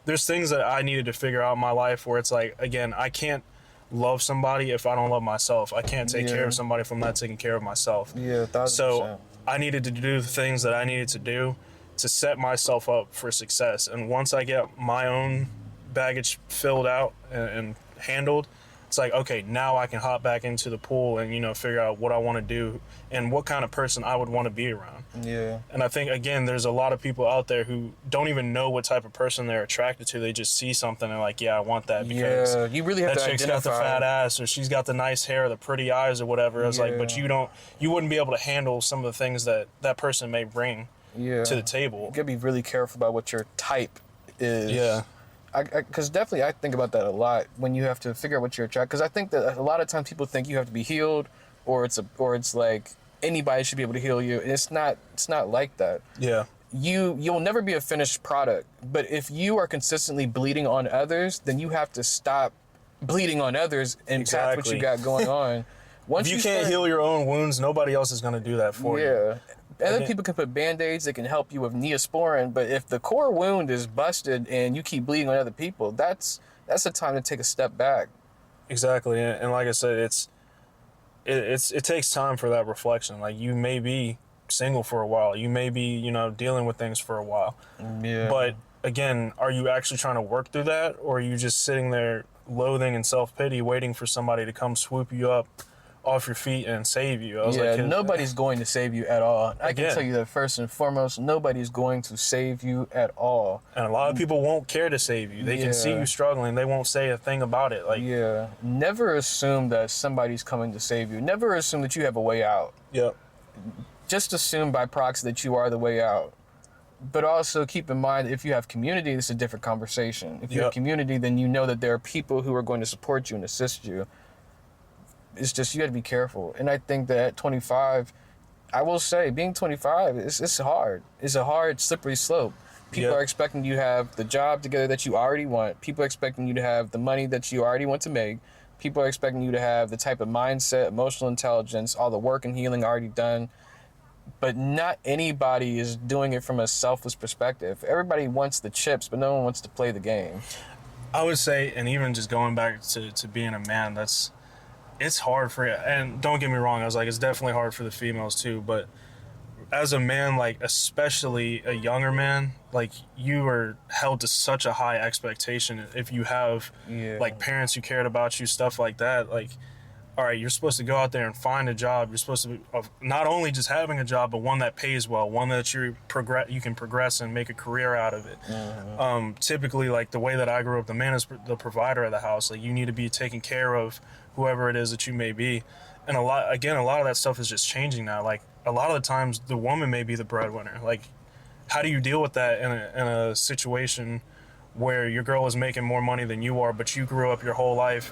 there's things that I needed to figure out in my life where it's like, again, I can't love somebody if I don't love myself. I can't take care of somebody if I'm not taking care of myself. Yeah, 1,000%. So I needed to do the things that I needed to do to set myself up for success. And once I get my own baggage filled out and handled, it's like, okay, now I can hop back into the pool and, figure out what I want to do and what kind of person I would want to be around. Yeah. And I think, again, there's a lot of people out there who don't even know what type of person they're attracted to. They just see something and like, yeah, I want that because you really have that to chick's identify. got the fat ass or she's got the nice hair or the pretty eyes or whatever. It's like, but you wouldn't be able to handle some of the things that person may bring to the table. You gotta be really careful about what your type is. Yeah. Because definitely I think about that a lot when you have to figure out what you're attracted. Because I think that a lot of times people think you have to be healed, or it's like anybody should be able to heal you. And it's not like that. Yeah. You'll never be a finished product. But if you are consistently bleeding on others, then you have to stop bleeding on others and that's what you got going on. Once if you can't heal your own wounds, nobody else is going to do that for you. Yeah. Other people can put Band-Aids that can help you with Neosporin, but if the core wound is busted and you keep bleeding on other people, that's the time to take a step back. Exactly, and like I said, it takes time for that reflection. Like you may be single for a while, you may be dealing with things for a while, but again, are you actually trying to work through that, or are you just sitting there loathing and self-pity, waiting for somebody to come swoop you up off your feet and save you? Nobody's going to save you at all. I can tell you that first and foremost, nobody's going to save you at all. And a lot of people won't care to save you. They can see you struggling. They won't say a thing about it. Never assume that somebody's coming to save you. Never assume that you have a way out. Yep. Just assume by proxy that you are the way out. But also keep in mind, if you have community, this is a different conversation. If you have community, then you know that there are people who are going to support you and assist you. It's just, you got to be careful. And I think that at 25, I will say, being 25, it's hard. It's a hard, slippery slope. People are expecting you to have the job together that you already want. People are expecting you to have the money that you already want to make. People are expecting you to have the type of mindset, emotional intelligence, all the work and healing already done. But not anybody is doing it from a selfless perspective. Everybody wants the chips, but no one wants to play the game. I would say, and even just going back to being a man, it's hard for you. And don't get me wrong, I was like, it's definitely hard for the females too, but as a man, like especially a younger man, like you are held to such a high expectation. If you have like parents who cared about you, stuff like that, like, all right, you're supposed to go out there and find a job. You're supposed to be not only just having a job, but one that pays well, one that you can progress and make a career out of it. Mm-hmm. Typically, like the way that I grew up, the man is the provider of the house. Like you need to be taking care of whoever it is that you may be. And a lot of that stuff is just changing now. Like a lot of the times the woman may be the breadwinner. Like how do you deal with that in a situation where your girl is making more money than you are, but you grew up your whole life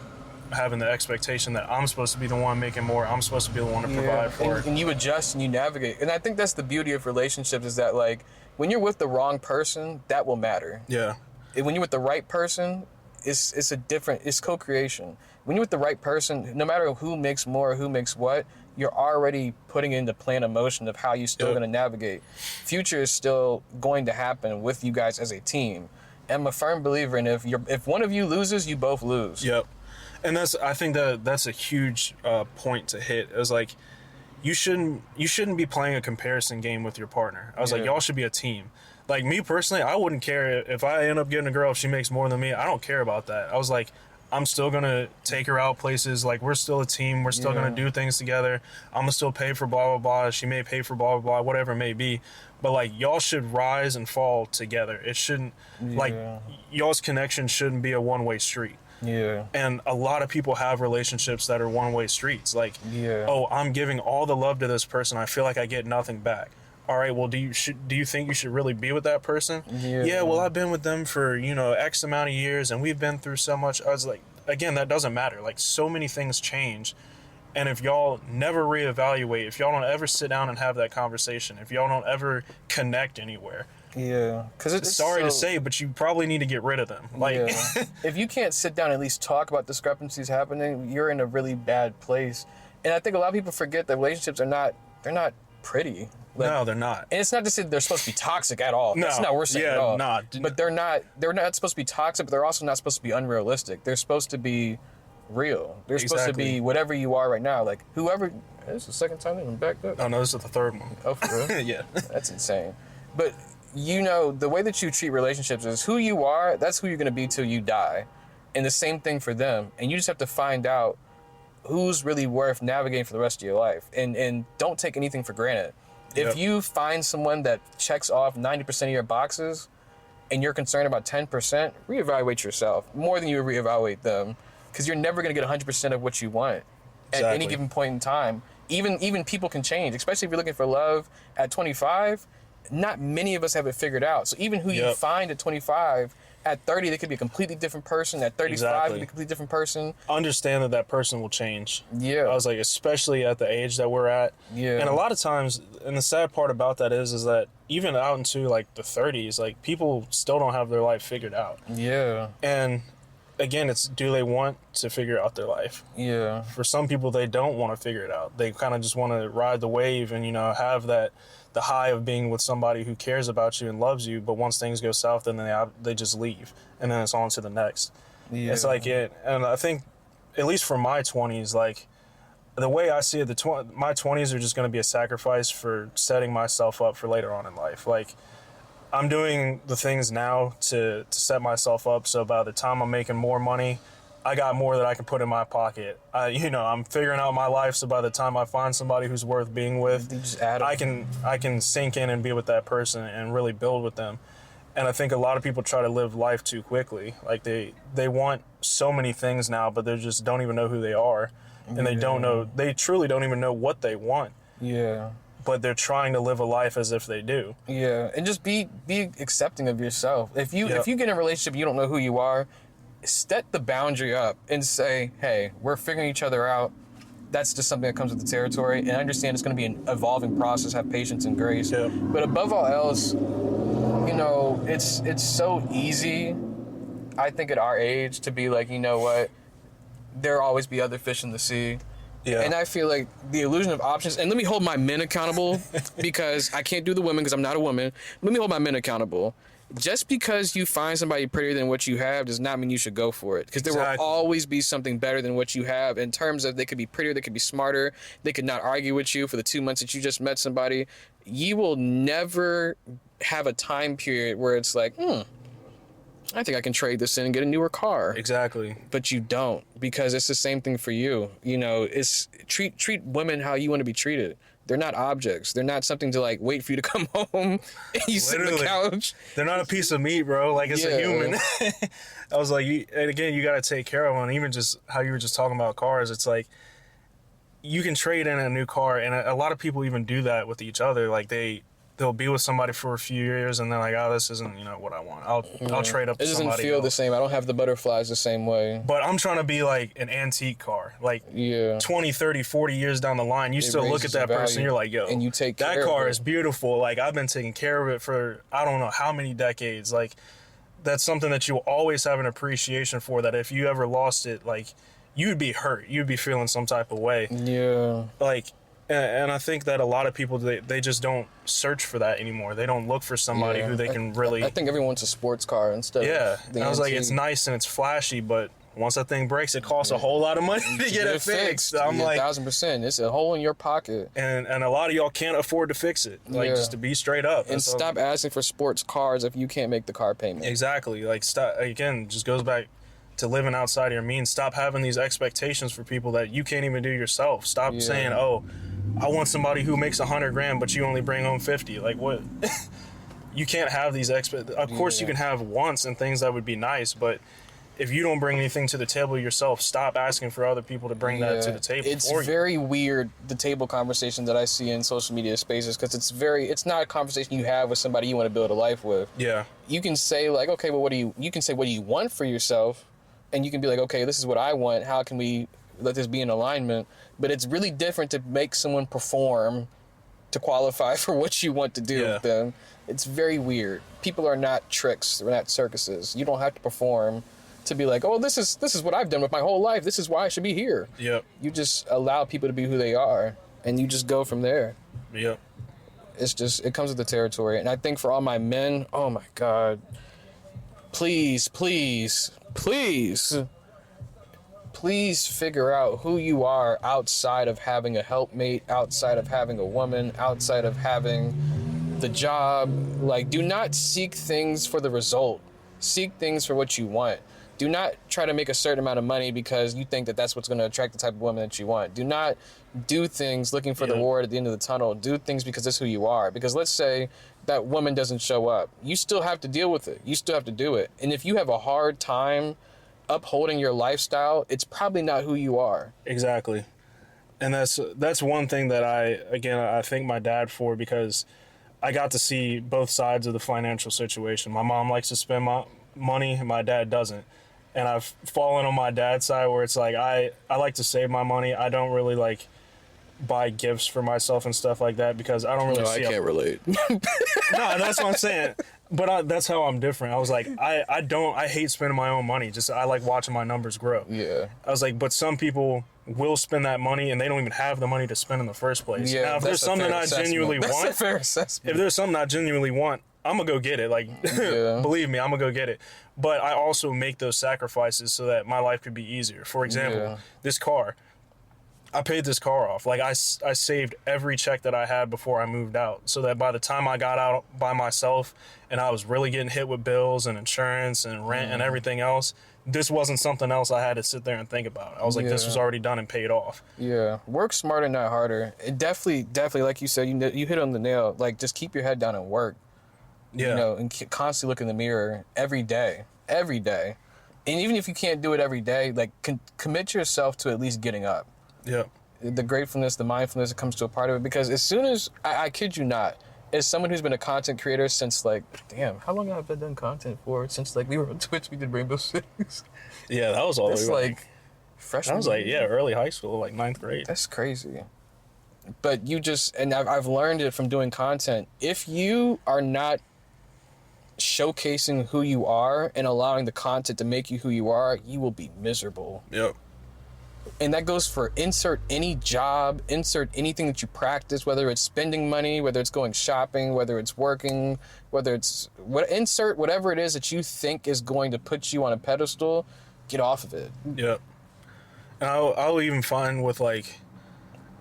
having the expectation that I'm supposed to be the one making more, I'm supposed to be the one to provide for it. And you adjust and you navigate. And I think that's the beauty of relationships is that like when you're with the wrong person, that will matter. Yeah. And when you're with the right person, it's co-creation. When you're with the right person, no matter who makes more or who makes what, you're already putting into plan a motion of how you're still going to navigate. Future is still going to happen with you guys as a team. And I'm a firm believer in if one of you loses, you both lose. Yep. And I think that's a huge point to hit. It was like, you shouldn't be playing a comparison game with your partner. I was like, y'all should be a team. Like me personally, I wouldn't care if I end up getting a girl if she makes more than me. I don't care about that. I was like, I'm still gonna take her out places. Like we're still a team. We're still gonna do things together. I'm gonna still pay for blah blah blah. She may pay for blah blah blah. Whatever it may be. But like y'all should rise and fall together. It shouldn't like y'all's connection shouldn't be a one-way street. Yeah. And a lot of people have relationships that are one-way streets. Like, oh, I'm giving all the love to this person. I feel like I get nothing back. All right, well, do you think you should really be with that person? Yeah, well, I've been with them for, X amount of years, and we've been through so much. I was like, again, that doesn't matter. Like, so many things change. And if y'all never reevaluate, if y'all don't ever sit down and have that conversation, if y'all don't ever connect anywhere, because it's sorry to say, but you probably need to get rid of them. Like, if you can't sit down and at least talk about discrepancies happening, you're in a really bad place. And I think a lot of people forget that relationships they're not pretty. Like, no, they're not. And it's not to say they're supposed to be toxic at all. That's not what we're saying at all. But they're not supposed to be toxic, but they're also not supposed to be unrealistic. They're supposed to be real. They're supposed to be whatever you are right now. Like whoever. This is the second time they've been backed up. Oh no, this is the third one. Oh, for real? Yeah. That's insane. But the way that you treat relationships is who you are. That's who you're gonna be till you die, and the same thing for them. And you just have to find out who's really worth navigating for the rest of your life, and don't take anything for granted. If you find someone that checks off 90% of your boxes and you're concerned about 10%, reevaluate yourself more than you reevaluate them, because you're never going to get 100% of what you want at any given point in time. Even people can change, especially if you're looking for love at 25. Not many of us have it figured out. So even who you find at 25, at 30, they could be a completely different person. At 35, they could be a completely different person. Understand that person will change. Yeah. I was like, especially at the age that we're at. Yeah. And a lot of times, and the sad part about that is that even out into like the 30s, like people still don't have their life figured out. Yeah. And again, it's do they want to figure out their life? Yeah. For some people, they don't want to figure it out. They kind of just want to ride the wave and, have the high of being with somebody who cares about you and loves you, but once things go south, then they just leave, and then it's on to the next. Yeah. It's like it, and I think, at least for my 20s, like the way I see it, my 20s are just going to be a sacrifice for setting myself up for later on in life. Like I'm doing the things now to set myself up so by the time I'm making more money, I got more that I can put in my pocket. I'm figuring out my life, so by the time I find somebody who's worth being with, I can sink in and be with that person and really build with them. And I think a lot of people try to live life too quickly. Like they want so many things now, but they just don't even know who they are, and they truly don't even know what they want. Yeah. But they're trying to live a life as if they do. Yeah, and just be accepting of yourself. If you get in a relationship, you don't know who you are. Set the boundary up and say, hey, we're figuring each other out. That's just something that comes with the territory. And I understand it's going to be an evolving process. Have patience and grace. Yeah. But above all else, know, it's so easy, I think, at our age to be like, you know what, there'll always be other fish in the sea. Yeah. And I feel like the illusion of options, and let me hold my men accountable because I can't do the women because I'm not a woman. Let me hold my men accountable. Just because you find somebody prettier than what you have does not mean you should go for it. Because there will always be something better than what you have in terms of they could be prettier, they could be smarter, they could not argue with you for the 2 months that you just met somebody. You will never have a time period where it's like, I think I can trade this in and get a newer car. Exactly. But you don't, because it's the same thing for you. You know, it's treat women how you want to be treated. They're not objects. They're not something to like wait for you to come home and you sit on the couch. They're not a piece of meat, bro. Like it's a human. I was like, and again, you got to take care of them. And even just how you were just talking about cars, it's like you can trade in a new car, and a lot of people even do that with each other. Like they'll be with somebody for a few years and they're like, oh, this isn't, what I want. I'll trade up to somebody else. It doesn't feel the same. I don't have the butterflies the same way. But I'm trying to be like an antique car. Like 20, 30, 40 years down the line, you still look at that person and you're like, yo, and you take care that car of it. Is beautiful. Like I've been taking care of it for I don't know how many decades. Like that's something that you'll always have an appreciation for, that if you ever lost it, like you'd be hurt. You'd be feeling some type of way. Yeah. Like, and I think that a lot of people, they just don't search for that anymore. They don't look for somebody who they can really... I think everyone wants a sports car instead of the I was like, it's nice and it's flashy, but once that thing breaks, it costs a whole lot of money to get it fixed. I'm like... 1,000%. It's a hole in your pocket. And a lot of y'all can't afford to fix it. Like, just to be straight up. And stop asking for sports cars if you can't make the car payment. Exactly. Like, stop, again, just goes back to living outside of your means. Stop having these expectations for people that you can't even do yourself. Stop saying, oh... I want somebody who makes $100,000, but you only bring home 50. Like what? You can't have these Of course, you can have wants and things that would be nice, but if you don't bring anything to the table yourself, stop asking for other people to bring that to the table. It's very weird, the table conversation that I see in social media spaces, because it's not a conversation you have with somebody you want to build a life with. Yeah. You can say like, okay, well, you can say, what do you want for yourself? And you can be like, okay, this is what I want. How can we let this be in alignment? But it's really different to make someone perform to qualify for what you want to do with them. It's very weird. People are not tricks. They're not circuses. You don't have to perform to be like, oh, this is what I've done with my whole life. This is why I should be here. Yep. You just allow people to be who they are, and you just go from there. Yep. It comes with the territory. And I think for all my men, oh my God, please figure out who you are outside of having a helpmate, outside of having a woman, outside of having the job. Like, do not seek things for the result. Seek things for what you want. Do not try to make a certain amount of money because you think that that's what's going to attract the type of woman that you want. Do not do things looking for the reward at the end of the tunnel. Do things because that's who you are. Because let's say that woman doesn't show up. You still have to deal with it. You still have to do it. And if you have a hard time upholding your lifestyle, it's probably not who you are. Exactly. And that's one thing that I thank my dad for, because I got to see both sides of the financial situation. My mom likes to spend my money and my dad doesn't. And I've fallen on my dad's side where it's like I like to save my money. I don't really like buy gifts for myself and stuff like that because I don't really see... I can't relate. No, that's what I'm saying. But that's how I'm different. I was like, I hate spending my own money. Just I like watching my numbers grow. Yeah. I was like, but some people will spend that money and they don't even have the money to spend in the first place. Yeah, now, if there's something I genuinely want, that's a fair assessment. If there's something I genuinely want, I'm gonna go get it. Like, believe me, I'm gonna go get it. But I also make those sacrifices so that my life could be easier. For example, this car. I paid this car off. Like I saved every check that I had before I moved out, so that by the time I got out by myself and I was really getting hit with bills and insurance and rent and everything else, this wasn't something else I had to sit there and think about. I was like, this was already done and paid off. Yeah, work smarter, not harder. It definitely, like you said, you hit on the nail. Like, just keep your head down and work. Yeah. You know, and constantly look in the mirror every day. And even if you can't do it every day, like commit yourself to at least getting up. Yeah. The gratefulness, the mindfulness that comes to a part of it. Because as soon as, I kid you not, as someone who's been a content creator since how long have I done content for? Since we were on Twitch, we did Rainbow Six. Yeah, that was all the way freshman. That was early high school, like 9th grade. That's crazy. But you just, and I've learned it from doing content. If you are not showcasing who you are and allowing the content to make you who you are, you will be miserable. Yep. And that goes for insert any job, insert anything that you practice, whether it's spending money, whether it's going shopping, whether it's working, whether it's insert whatever it is that you think is going to put you on a pedestal, get off of it. Yep. And I'll even find with like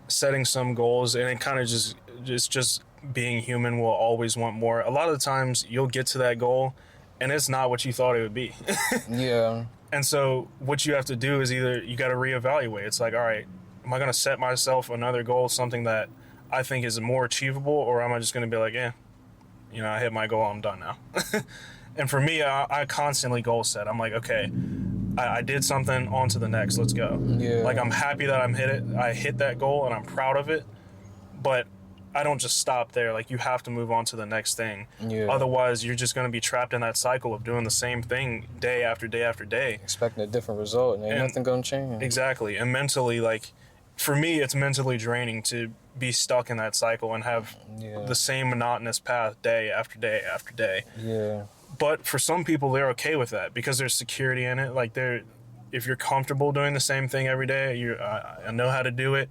setting some goals, and it kind of just being human will always want more. A lot of the times you'll get to that goal and it's not what you thought it would be. Yeah. And so what you have to do is either you got to reevaluate. It's like, all right, am I going to set myself another goal, something that I think is more achievable, or am I just going to be like, I hit my goal, I'm done now. And for me, I constantly goal set. I'm like, okay, I did something, on to the next, let's go. Yeah. Like, I'm happy that I hit that goal and I'm proud of it, but I don't just stop there. Like, you have to move on to the next thing. Yeah. Otherwise, you're just going to be trapped in that cycle of doing the same thing day after day after day. Expecting a different result, and ain't nothing going to change. Exactly. And mentally, like, for me, it's mentally draining to be stuck in that cycle and have the same monotonous path day after day after day. Yeah. But for some people, they're okay with that because there's security in it. Like, if you're comfortable doing the same thing every day, I know how to do it,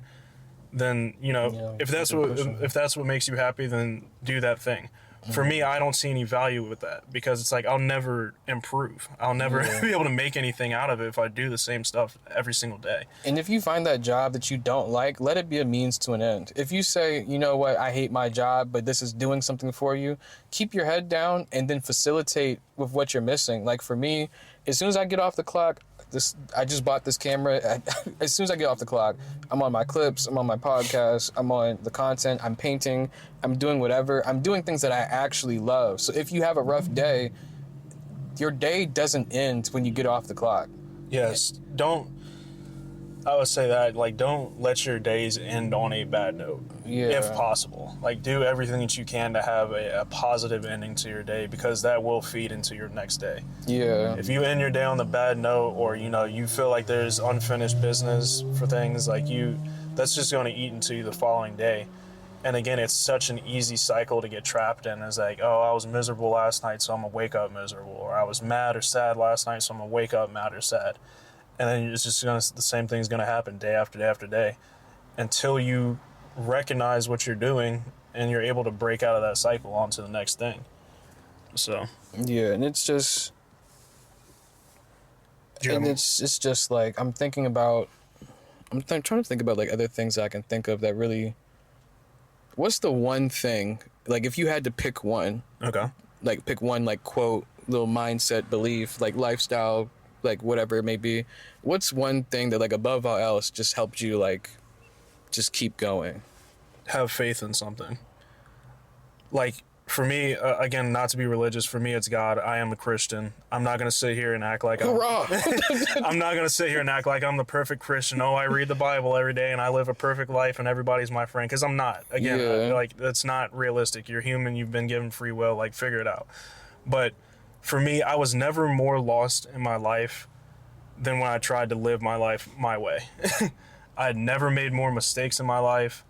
then, if that's what makes you happy, then do that thing. For me, I don't see any value with that because it's like I'll never improve. I'll never be able to make anything out of it if I do the same stuff every single day. And if you find that job that you don't like, let it be a means to an end. If you say, you know what, I hate my job, but this is doing something for you, keep your head down and then facilitate with what you're missing. Like for me, as soon as I get off the clock, I just bought this camera. As soon as I get off the clock, I'm on my clips, I'm on my podcast, I'm on the content, I'm painting, I'm doing whatever. I'm doing things that I actually love. So if you have a rough day, your day doesn't end when you get off the clock. Yes. I would say that, like, don't let your days end on a bad note, if possible. Like, do everything that you can to have a positive ending to your day because that will feed into your next day. Yeah. If you end your day on the bad note or, you feel like there's unfinished business for things, like that's just going to eat into the following day. And again, it's such an easy cycle to get trapped in. It's like, oh, I was miserable last night, so I'm going to wake up miserable. Or I was mad or sad last night, so I'm going to wake up mad or sad. And then it's just the same thing's going to happen day after day after day until you recognize what you're doing and you're able to break out of that cycle onto the next thing. So. Yeah, and it's just... it's just like, I'm trying to think about like other things that I can think of that really... What's the one thing, like if you had to pick one... Okay. Like pick one, like quote, little mindset, belief, like lifestyle... like whatever it may be, what's one thing that like above all else just helped you like just keep going? Have faith in something. Like for me, again, not to be religious, for me it's God. I am a Christian. I'm not gonna sit here and act like I'm not gonna sit here and act like I'm the perfect Christian. Oh, I read the Bible every day and I live a perfect life and everybody's my friend, because I'm not. Again, like that's not realistic. You're human, you've been given free will, like figure it out. But for me, I was never more lost in my life than when I tried to live my life my way. I had never made more mistakes in my life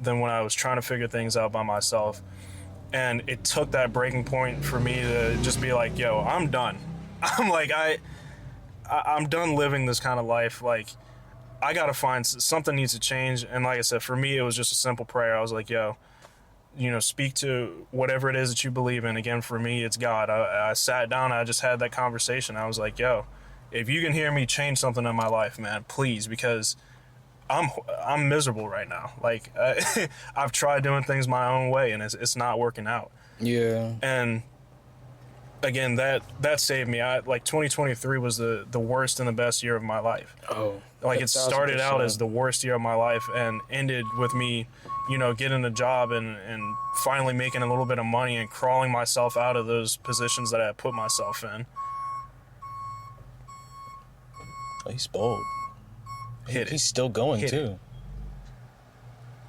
than when I was trying to figure things out by myself. And it took that breaking point for me to just be like, yo, I'm done. I'm like, I'm done living this kind of life. Like, I gotta find something needs to change. And like I said, for me, it was just a simple prayer. I was like, yo, speak to whatever it is that you believe in. Again, for me, it's God. I sat down, I just had that conversation. I was like, yo, if you can hear me change something in my life, man, please, because I'm miserable right now. Like, I've tried doing things my own way, and it's not working out. Yeah. And again, that saved me. 2023 was the worst and the best year of my life. Oh. Like, it started out as the worst year of my life and ended with me, getting a job and finally making a little bit of money and crawling myself out of those positions that I had put myself in. Oh, he's bold. He's still going, hit too.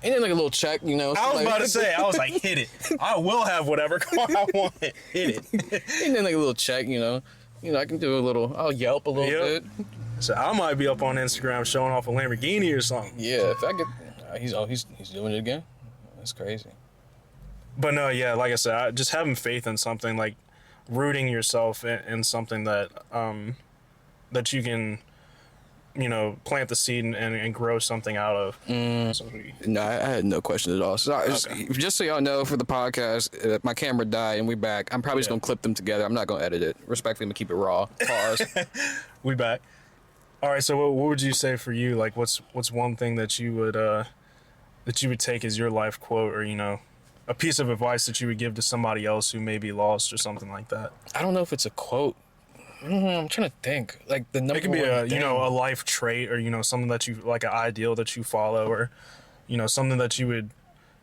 Ain't it like a little check, I was about to say, I was like, hit it. I will have whatever car I want. Hit it. Ain't it like a little check, I can do I'll Yelp a little bit. So I might be up on Instagram showing off a Lamborghini or something. Yeah, if I get... He's doing it again? That's crazy. But no, yeah, like I said, just having faith in something, like, rooting yourself in something that that you can, plant the seed and grow something out of. No, I had no question at all. So just so y'all know, for the podcast, my camera died and we back. I'm probably just gonna clip them together. I'm not gonna edit it. Respectfully, I'm gonna keep it raw. Pause. We back. All right. So what would you say for you? Like, what's one thing that you would take as your life quote, or a piece of advice that you would give to somebody else who may be lost or something like that? I don't know if it's a quote. I'm trying to think. Like the number. It could be a life trait, or something that you like, an ideal that you follow, or something that you would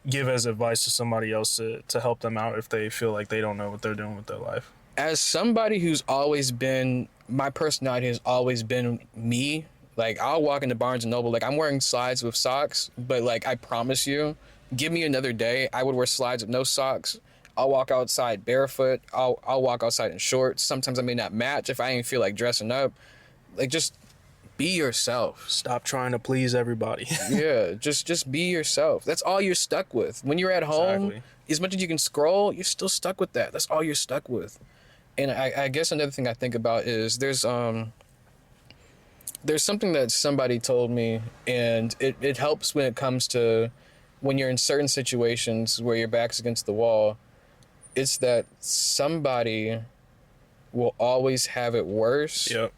give as advice to somebody else to help them out if they feel like they don't know what they're doing with their life. As somebody who's always been, my personality has always been me. Like, I'll walk into Barnes & Noble, like, I'm wearing slides with socks, but, like, I promise you, give me another day, I would wear slides with no socks. I'll walk outside barefoot. I'll walk outside in shorts. Sometimes I may not match if I ain't feel like dressing up. Like, just be yourself. Stop trying to please everybody. Yeah, just be yourself. That's all you're stuck with. When you're at home, as much as you can scroll, you're still stuck with that. That's all you're stuck with. And I guess another thing I think about is there's something that somebody told me, and it helps when it comes to when you're in certain situations where your back's against the wall. It's that somebody will always have it worse. Yep.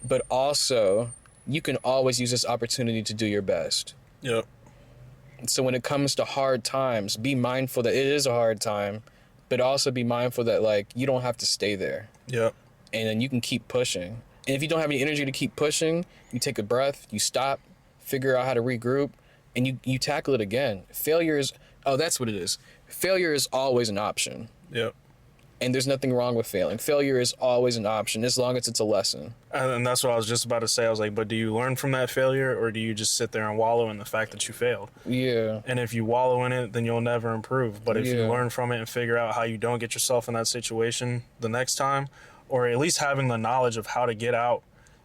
But also, you can always use this opportunity to do your best. Yep. So when it comes to hard times, be mindful that it is a hard time, but also be mindful that, like, you don't have to stay there. Yep. And then you can keep pushing. And if you don't have any energy to keep pushing, you take a breath, you stop, figure out how to regroup, and you tackle it again. That's what it is. Failure is always an option. Yep. And there's nothing wrong with failing. Failure is always an option, as long as it's a lesson. And that's what I was just about to say. I was like, but do you learn from that failure, or do you just sit there and wallow in the fact that you failed? Yeah. And if you wallow in it, then you'll never improve. But if you learn from it and figure out how you don't get yourself in that situation the next time, or at least having the knowledge of how to get out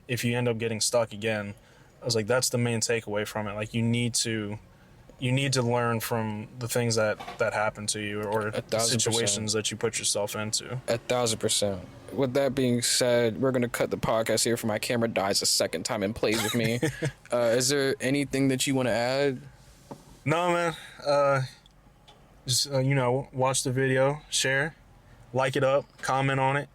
if you end up getting stuck again, I was like, that's the main takeaway from it. Like, you need to learn from the things that happen to you, or the situations that you put yourself into. 1,000%. With that being said, we're going to cut the podcast here for my camera dies a second time and plays with me. Is there anything that you want to add? No, man. Just, watch the video, share, like it up, comment on it.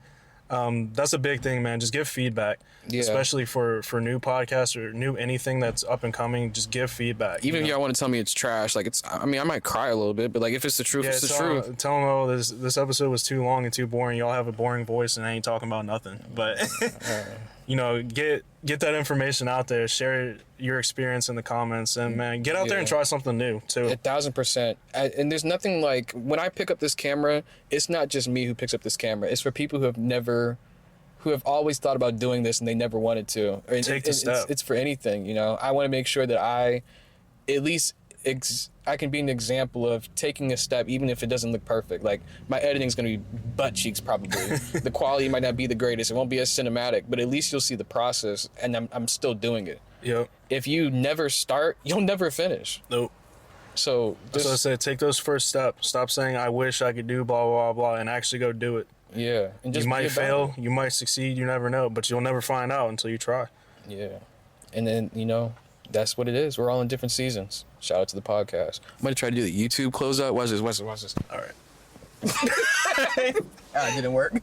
That's a big thing, man. Just give feedback, especially for new podcasts or new anything that's up and coming. Just give feedback. Even if y'all want to tell me it's trash, like I might cry a little bit, but like if it's the truth, it's the truth. Tell them, oh, this episode was too long and too boring. Y'all have a boring voice and I ain't talking about nothing. But get that information out there. Share your experience in the comments, and man, get out there and try something new too. 1,000%. And there's nothing like, when I pick up this camera, it's not just me who picks up this camera. It's for people who have always thought about doing this and they never wanted to. Take the step. It's for anything, I want to make sure that I can be an example of taking a step, even if it doesn't look perfect. Like, my editing's going to be butt cheeks probably. The quality might not be the greatest. It won't be as cinematic, but at least you'll see the process, and I'm still doing it. Yep. If you never start, you'll never finish. Nope. So that's what I said. Take those first steps. Stop saying, I wish I could do blah, blah, blah, and actually go do it. Yeah. And just you might fail, you might succeed, you never know, but you'll never find out until you try. Yeah. And then, that's what it is. We're all in different seasons. Shout out to the podcast. I'm going to try to do the YouTube closeout. Watch this. All right. It didn't work.